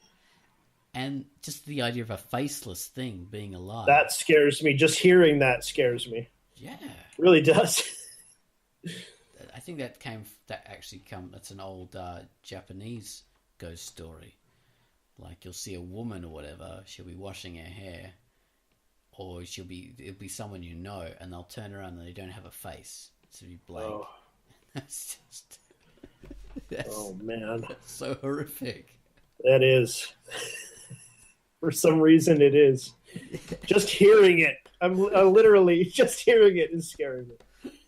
and just the idea of a faceless thing being alive. That scares me. Just hearing that scares me. Yeah. It really does. I think that's an old Japanese ghost story. Like, you'll see a woman or whatever, she'll be washing her hair, or it'll be someone you know, and they'll turn around and they don't have a face. It's be blank. Oh. That's just... Oh man. That's so horrific. That is. For some reason it is. Just hearing it. I'm literally just hearing it is scaring me.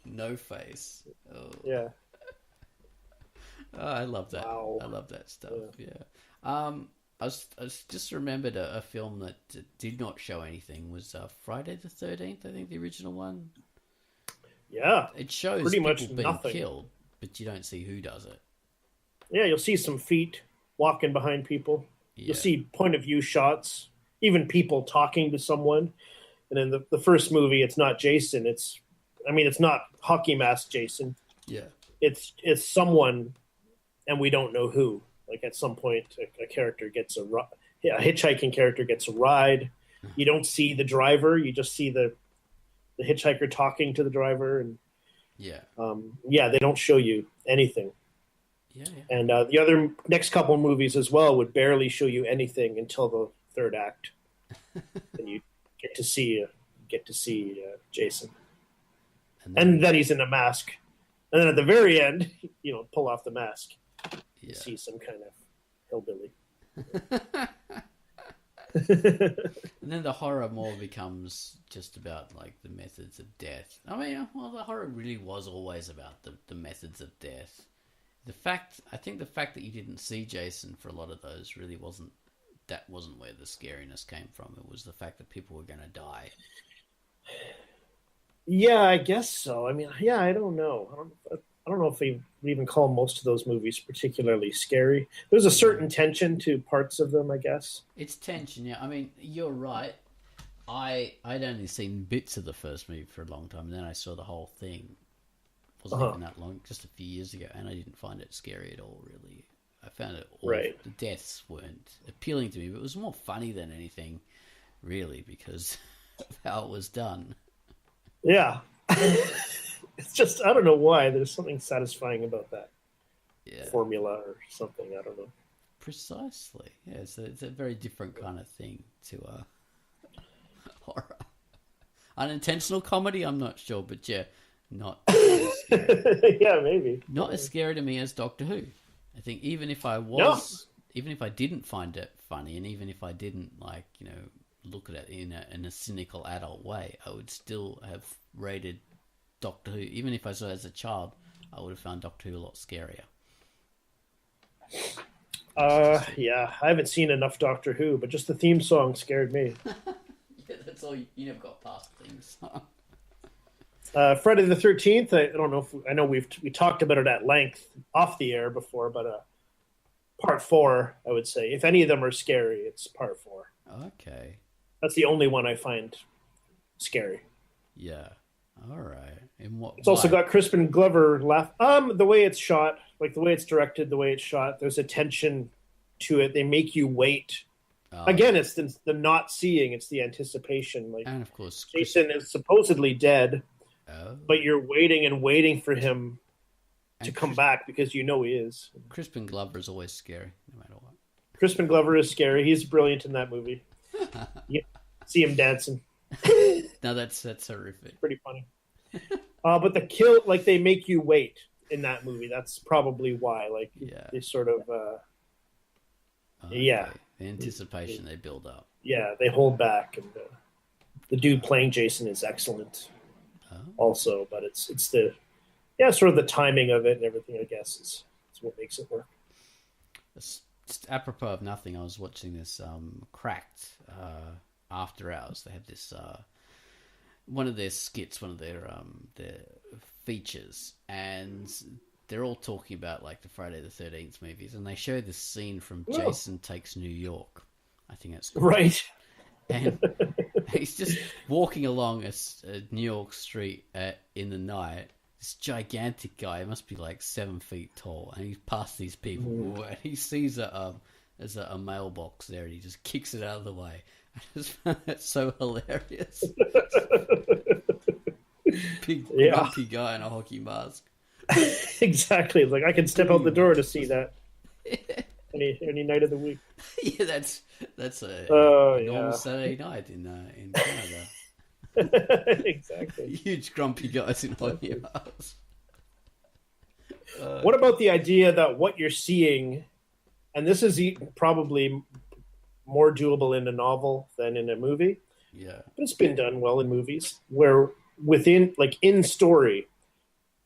No face. Oh. Yeah. Oh, I love that. Wow. I love that stuff. Yeah. I was just remembered a film that did not show anything was Friday the 13th. I think the original one. Yeah. It shows pretty people much being nothing. killed, but you don't see who does it. Yeah, you'll see some feet walking behind people. Yeah. You'll see point of view shots, even people talking to someone. And in the first movie, it's not Jason. It's not hockey mask Jason. Yeah. It's someone, and we don't know who. Like at some point, a character gets a hitchhiking character gets a ride. You don't see the driver. You just see the hitchhiker talking to the driver, and they don't show you anything. Yeah. And the other next couple movies as well would barely show you anything until the third act, and you get to see Jason, and then he's in a mask, and then at the very end, pull off the mask, you see some kind of hillbilly. And then the horror more becomes just about like the methods of death. I mean, well, the horror really was always about the methods of death. I think the fact that you didn't see Jason for a lot of those really wasn't where the scariness came from. It was the fact that people were going to die. Yeah, I guess so. I mean, yeah, I don't know. I don't know if we even call most of those movies particularly scary. There's a certain tension to parts of them, I guess. It's tension, yeah. I mean, you're right. I'd only seen bits of the first movie for a long time, and then I saw the whole thing. It wasn't even that long, just a few years ago, and I didn't find it scary at all, really. I found it awful. Right. The deaths weren't appealing to me, but it was more funny than anything, really, because of how it was done. Yeah. It's just, I don't know why. There's something satisfying about that formula or something. I don't know. Precisely. Yeah, it's a very different kind of thing to horror. Unintentional comedy, I'm not sure, but yeah, not as scary. Yeah, maybe. Not as scary to me as Doctor Who. I think even if I didn't find it funny, and even if I didn't look at it in a cynical adult way, I would still have rated Doctor Who. Even if I saw it as a child, I would have found Doctor Who a lot scarier. Yeah, I haven't seen enough Doctor Who, but just the theme song scared me. Yeah, that's all. You never got past the theme song. Friday the 13th. I don't know if I know we talked about it at length off the air before, but part 4, I would say, if any of them are scary, it's part 4. Okay. That's the only one I find scary. Yeah. All right. In what? It's also got Crispin Glover laugh. The way it's shot, like the way it's directed, the way it's shot. There's a tension to it. They make you wait. Again, it's the not seeing. It's the anticipation. Like, and of course, Jason is supposedly dead, but you're waiting and waiting for him to come back because you know he is. Crispin Glover is always scary, no matter what. Crispin Glover is scary. He's brilliant in that movie. You see him dancing. No, that's horrific. Pretty funny. But the kill, like, they make you wait in that movie. That's probably why. Like, they sort of, the anticipation they build up. Yeah, they hold back, and the dude playing Jason is excellent. Also, but it's the sort of the timing of it and everything. I guess is what makes it work. Just apropos of nothing, I was watching this Cracked After Hours. They have this one of their skits, one of their features, and they're all talking about like the Friday the 13th movies, and they show this scene from Jason Takes New York. I think that's called. Right. And he's just walking along a New York street in the night. This gigantic guy, he must be like 7 feet tall, and he's past these people, and he sees there's a mailbox there, and he just kicks it out of the way. I just found that so hilarious. Big grumpy guy in a hockey mask. Exactly. It's like, I can step out the door to see that any night of the week. Yeah, that's a normal Saturday night in Canada. Exactly. Huge grumpy guys in hockey masks. What about the idea that what you're seeing, and this is probably more doable in a novel than in a movie. Yeah. But it's been done well in movies, where within, like, in story,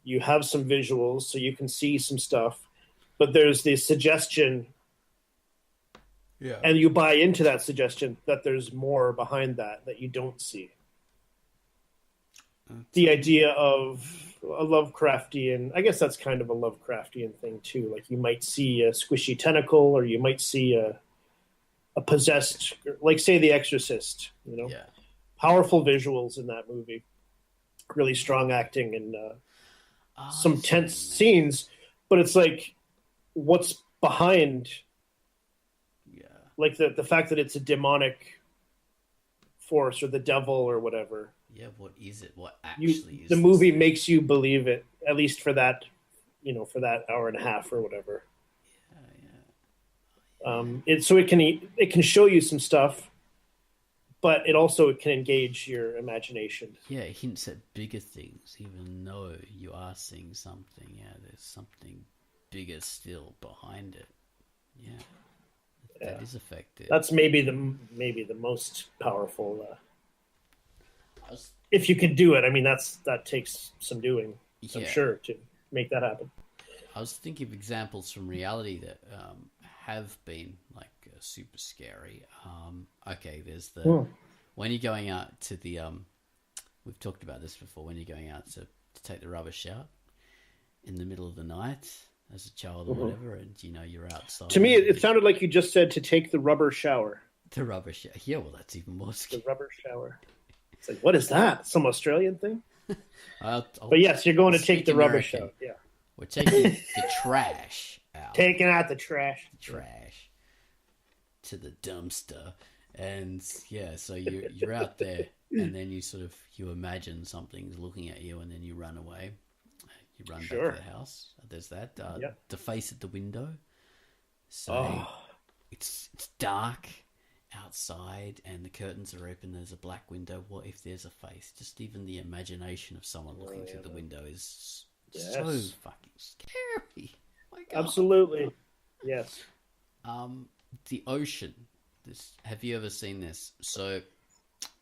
you have some visuals so you can see some stuff, but there's the suggestion, and you buy into that suggestion that there's more behind that you don't see. The idea of a Lovecraftian, I guess that's kind of a Lovecraftian thing too. Like, you might see a squishy tentacle, or you might see a possessed, like, say, The Exorcist. Powerful visuals in that movie, really strong acting, and some tense scenes. But it's like, what's behind? Like the fact that it's a demonic force or the devil or whatever. Yeah, what is it? What actually is the movie makes you believe it, at least for that, for that hour and a half or whatever. It can show you some stuff, but it can engage your imagination. Yeah, it hints at bigger things, even though you are seeing something. Yeah, there's something bigger still behind it. Yeah, that is effective. That's maybe the most powerful. If you can do it, I mean, that takes some doing. I'm sure, to make that happen. I was thinking of examples from reality that have been like super scary. Okay, there's when you're going out to the we've talked about this before. When you're going out to take the rubbish out in the middle of the night as a child or whatever, and you're outside. To me, it sounded like you just said to take the rubber shower. The rubber shower. Yeah, well, that's even more scary. The rubber shower. It's like, what is that? Some Australian thing? But yes, you're going to take the rubber shower. Yeah, we're taking the trash out. Taking out the trash. To the dumpster, and so you're out there, and then you imagine something's looking at you, and then you run away. You run back to the house. There's that. The face at the window. So it's dark outside, and the curtains are open. There's a black window. What if there's a face? Just even the imagination of someone looking through the window is so fucking scary. my God. Absolutely. Yes. The ocean. Have you ever seen this? So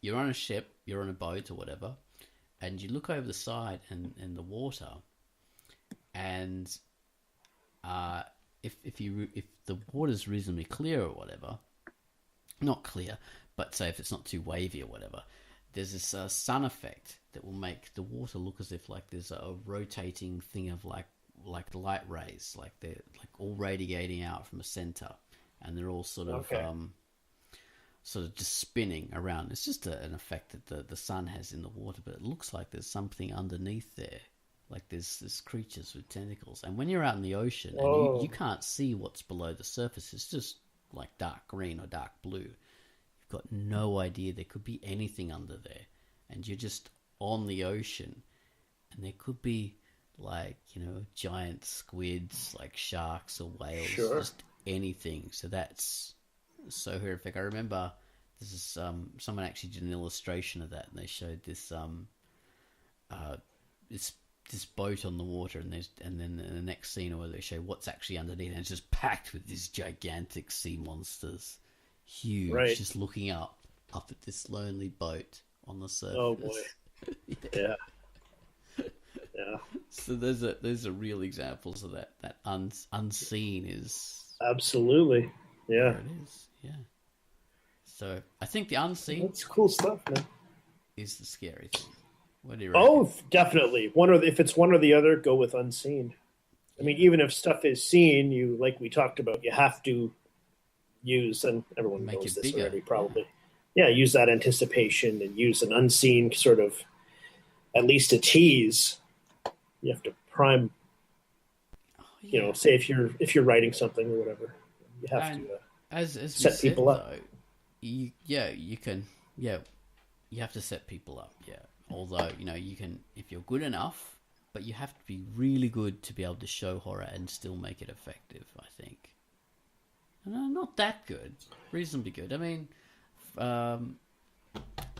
you're on a ship, you're on a boat or whatever, and you look over the side and the water, and if the water's reasonably clear or whatever, not clear, but say if it's not too wavy or whatever, there's this sun effect that will make the water look as if like there's a rotating thing of like light rays, like they're like all radiating out from a center, and they're all sort of just spinning around. It's just an effect that the sun has in the water, but it looks like there's something underneath there, like there's creatures with tentacles. And when you're out in the ocean, and you can't see what's below the surface, it's just like dark green or dark blue. You've got no idea there could be anything under there, and you're just on the ocean, and there could be like, giant squids, like sharks or whales, just anything. So that's so horrific. I remember someone actually did an illustration of that, and they showed this this boat on the water, and then in the next scene where they show what's actually underneath, and it's just packed with these gigantic sea monsters, huge, just looking up at this lonely boat on the surface. Oh boy. Yeah. Yeah. So those are real examples of that. That unseen is absolutely, yeah. There it is, yeah. So I think the unseen. That's cool stuff, man. Is the scary thing. What do you reckon? Oh, definitely. If it's one or the other, go with unseen. I mean, even if stuff is seen, like we talked about, you have to use, and everyone knows this already, probably. Yeah, use that anticipation and use an unseen sort of, at least a tease. You have to prime. Say if you're writing something or whatever, you have to as set people up. Though, you have to set people up. Yeah, although you can, if you're good enough, but you have to be really good to be able to show horror and still make it effective. I think. Not that good, reasonably good. I mean,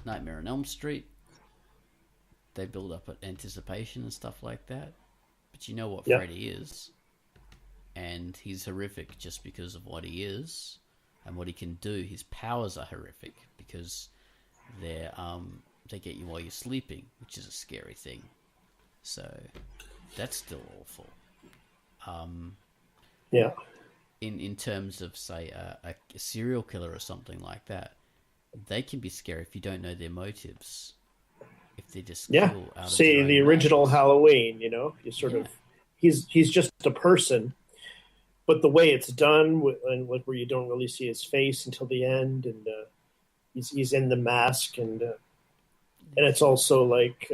Nightmare on Elm Street. They build up at anticipation and stuff like that. But you know what Freddy is. And he's horrific just because of what he is and what he can do. His powers are horrific because they get you while you're sleeping, which is a scary thing. So that's still awful. In terms of, say, a serial killer or something like that, they can be scary if you don't know their motives. If they just kill out say of the original Halloween, you sort of he's just a person, but the way it's done, and like where you don't really see his face until the end, and he's in the mask, and it's also like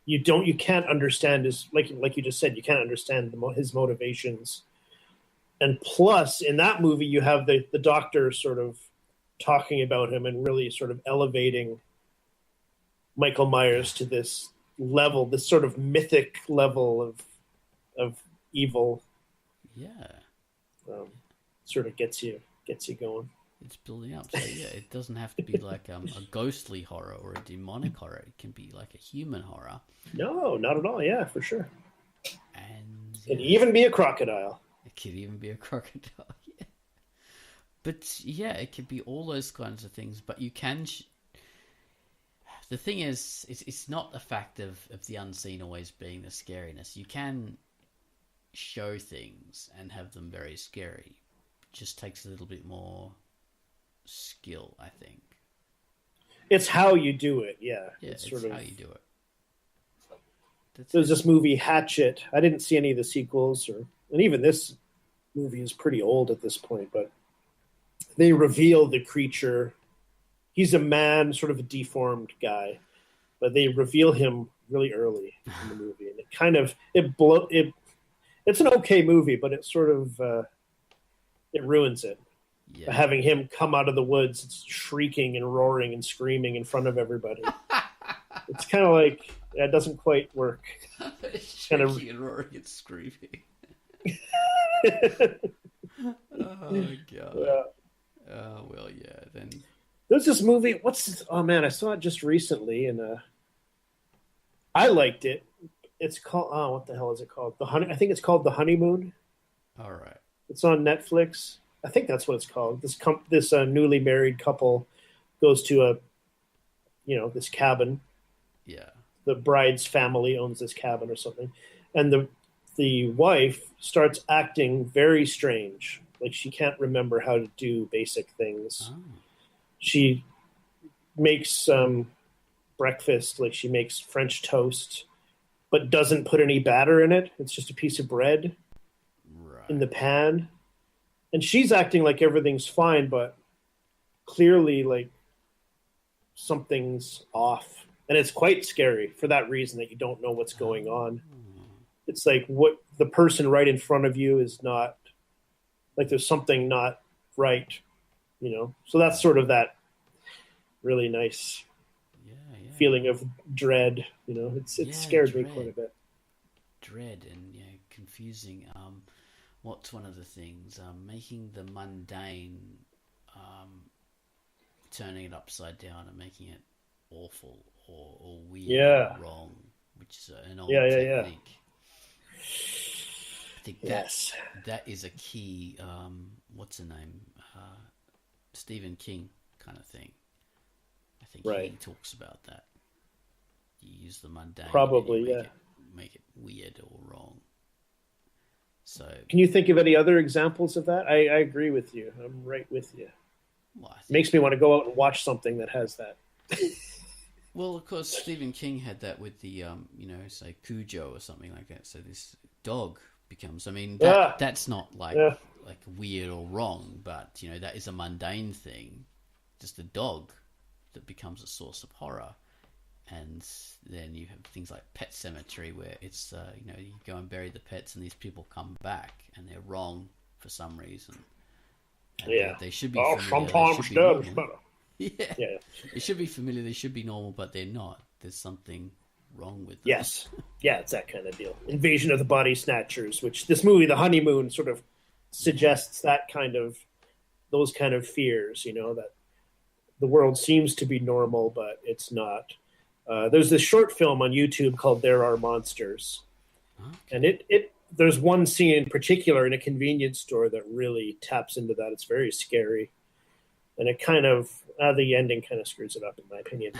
you can't understand his like you just said, you can't understand his motivations, and plus in that movie you have the doctor sort of talking about him and really sort of elevating Michael Myers to this level, this sort of mythic level of evil. Yeah. Sort of gets you going. It's building up. So yeah, it doesn't have to be like a ghostly horror or a demonic horror. It can be like a human horror. No, not at all. Yeah, for sure. And it can even be a crocodile. It could even be a crocodile. Yeah. But yeah, it could be all those kinds of things. But you can. The thing is, it's not the fact of the unseen always being the scariness. You can show things and have them very scary. It just takes a little bit more skill, I think. It's how you do it, yeah. Yeah, it's sort of how you do it. There's this movie, Hatchet. I didn't see any of the sequels, and even this movie is pretty old at this point, but they reveal the creature. He's a man, sort of a deformed guy, but they reveal him really early in the movie, and it kind of it's an okay movie, but it sort of it ruins it. Yeah. Having him come out of the woods, shrieking and roaring and screaming in front of everybody. It's kind of like it doesn't quite work. Shrieking and roaring and screaming. Oh god. Yeah. Oh well, yeah. Then there's this movie. Oh man, I saw it just recently, and I liked it. It's called. Oh, what the hell is it called? I think it's called The Honeymoon. All right. It's on Netflix. I think that's what it's called. This newly married couple goes to this cabin. Yeah. The bride's family owns this cabin or something, and the wife starts acting very strange. Like she can't remember how to do basic things. Oh. She makes breakfast, like she makes French toast, but doesn't put any batter in it. It's just a piece of bread in the pan. And she's acting like everything's fine, but clearly like something's off. And it's quite scary for that reason, that you don't know what's going on. It's like what the person right in front of you is not, like there's something not right, So that's sort of that really nice feeling of dread. It scared me quite a bit. Dread and confusing. What's one of the things? Making the mundane, turning it upside down and making it awful or weird or wrong, which is an old technique. I think that is a key. What's the name? Stephen King kind of thing. I think he talks about that. You use the mundane. Probably, make it weird or wrong. So, can you think of any other examples of that? I agree with you. I'm right with you. Well, makes me want to go out and watch something that has that. Well, of course, Stephen King had that with the, say Cujo or something like that. So this dog becomes. I mean, that's not like weird or wrong, but that is a mundane thing. Just a dog that becomes a source of horror. And then you have things like Pet Cemetery, where it's you go and bury the pets, and these people come back, and they're wrong for some reason. And they should be. Sometimes dead is better. Yeah, it should be familiar. They should be normal, but they're not. There's something wrong with them. Yes, it's that kind of deal. Invasion of the Body Snatchers, which this movie, The Honeymoon, sort of suggests those kind of fears. That the world seems to be normal, but it's not. There's this short film on YouTube called There Are Monsters. Okay. And there's one scene in particular in a convenience store that really taps into that. It's very scary. And it kind of, the ending kind of screws it up, in my opinion.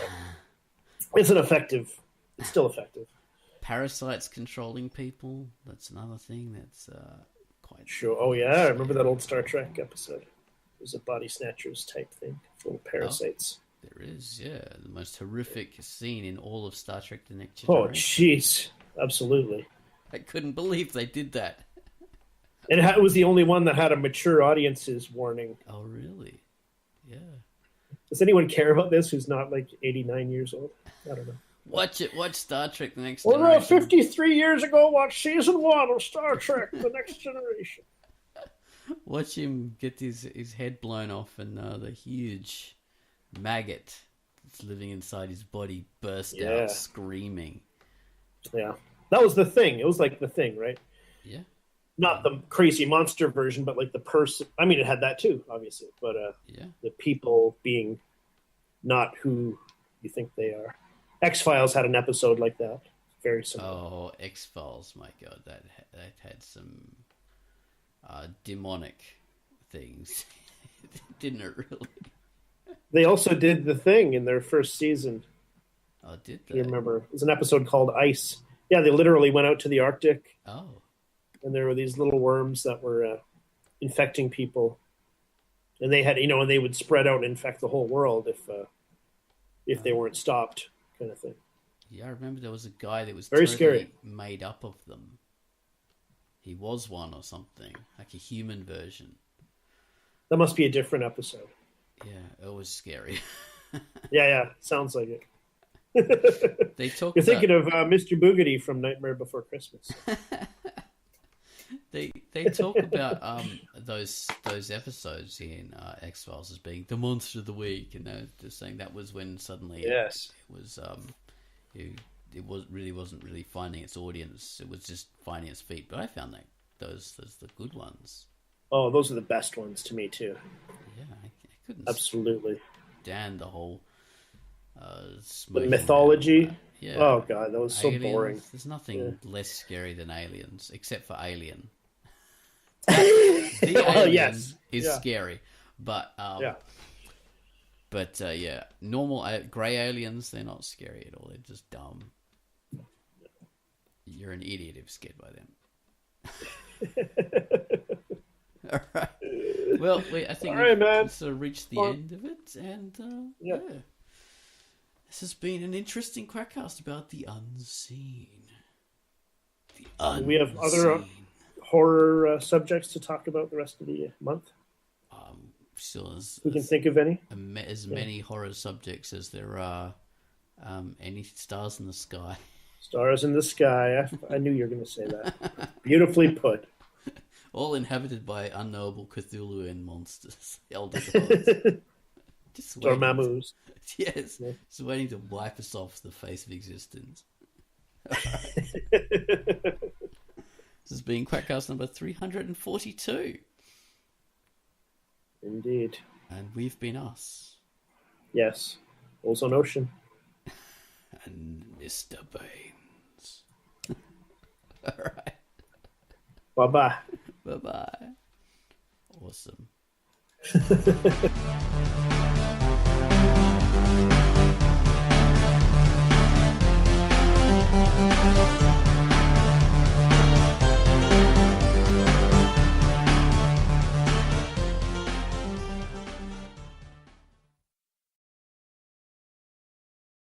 But it's still effective. Parasites controlling people, that's another thing that's quite... Sure. Oh, yeah, I remember that old Star Trek episode. It was a body snatchers type thing, full of parasites. There is, the most horrific scene in all of Star Trek: The Next Generation. Oh, jeez, absolutely. I couldn't believe they did that. And it was the only one that had a mature audiences warning. Oh, really? Yeah. Does anyone care about this who's not like 89 years old? I don't know. Watch Star Trek: The Next Generation. 53 years ago, watch season 1 of Star Trek: The Next Generation. Watch him get his head blown off, and the huge maggot that's living inside his body burst out screaming. Yeah, that was the thing. It was like the thing, right? Yeah. Not the crazy monster version, but like the person. I mean, it had that too, obviously. But the people being not who you think they are. X-Files had an episode like that. Very similar. Oh, X-Files! My God, that had some demonic things, didn't it? Really. They also did The Thing in their first season. Oh, did they? You remember? It was an episode called Ice. Yeah, they literally went out to the Arctic. Oh. And there were these little worms that were infecting people. And they had, and they would spread out and infect the whole world if they weren't stopped, kind of thing. Yeah, I remember there was a guy that was very totally scary, made up of them. He was one or something, like a human version. That must be a different episode. Yeah, it was scary. yeah, sounds like it. They talk. You're thinking of Mr. Boogedy from Nightmare Before Christmas. They talk about those episodes in X-Files as being the monster of the week, and they're just saying that was when suddenly it was wasn't really finding its audience; it was just finding its feet. But I found that those the good ones. Oh, those are the best ones to me too. Yeah, I couldn't absolutely stand the whole the mythology. Yeah. Oh god, that was so aliens, boring. There's nothing less scary than aliens, except for Alien. The Oh, alien yes. is Yeah. scary, but Yeah. yeah, normal gray aliens, they're not scary at all. They're just dumb. You're an idiot if you're scared by them. All right. Well, I think All right, man. we've sort of reached the Well, end of it, and yeah. yeah. This has been an interesting Quackcast about the unseen. The unseen. We have other horror subjects to talk about the rest of the month. Still We can think of any. as many horror subjects as there are any stars in the sky. Stars in the sky. I knew you were going to say that. Beautifully put. All inhabited by unknowable Cthulhu and monsters. Elder gods. Just waiting. Dormammu's. Yes. Just waiting to wipe us off the face of existence. This has been Quackcast number 342. Indeed. And we've been us. Yes. Ozone Ocean. And Mr. Baines. All right. Bye-bye. Bye-bye. Awesome.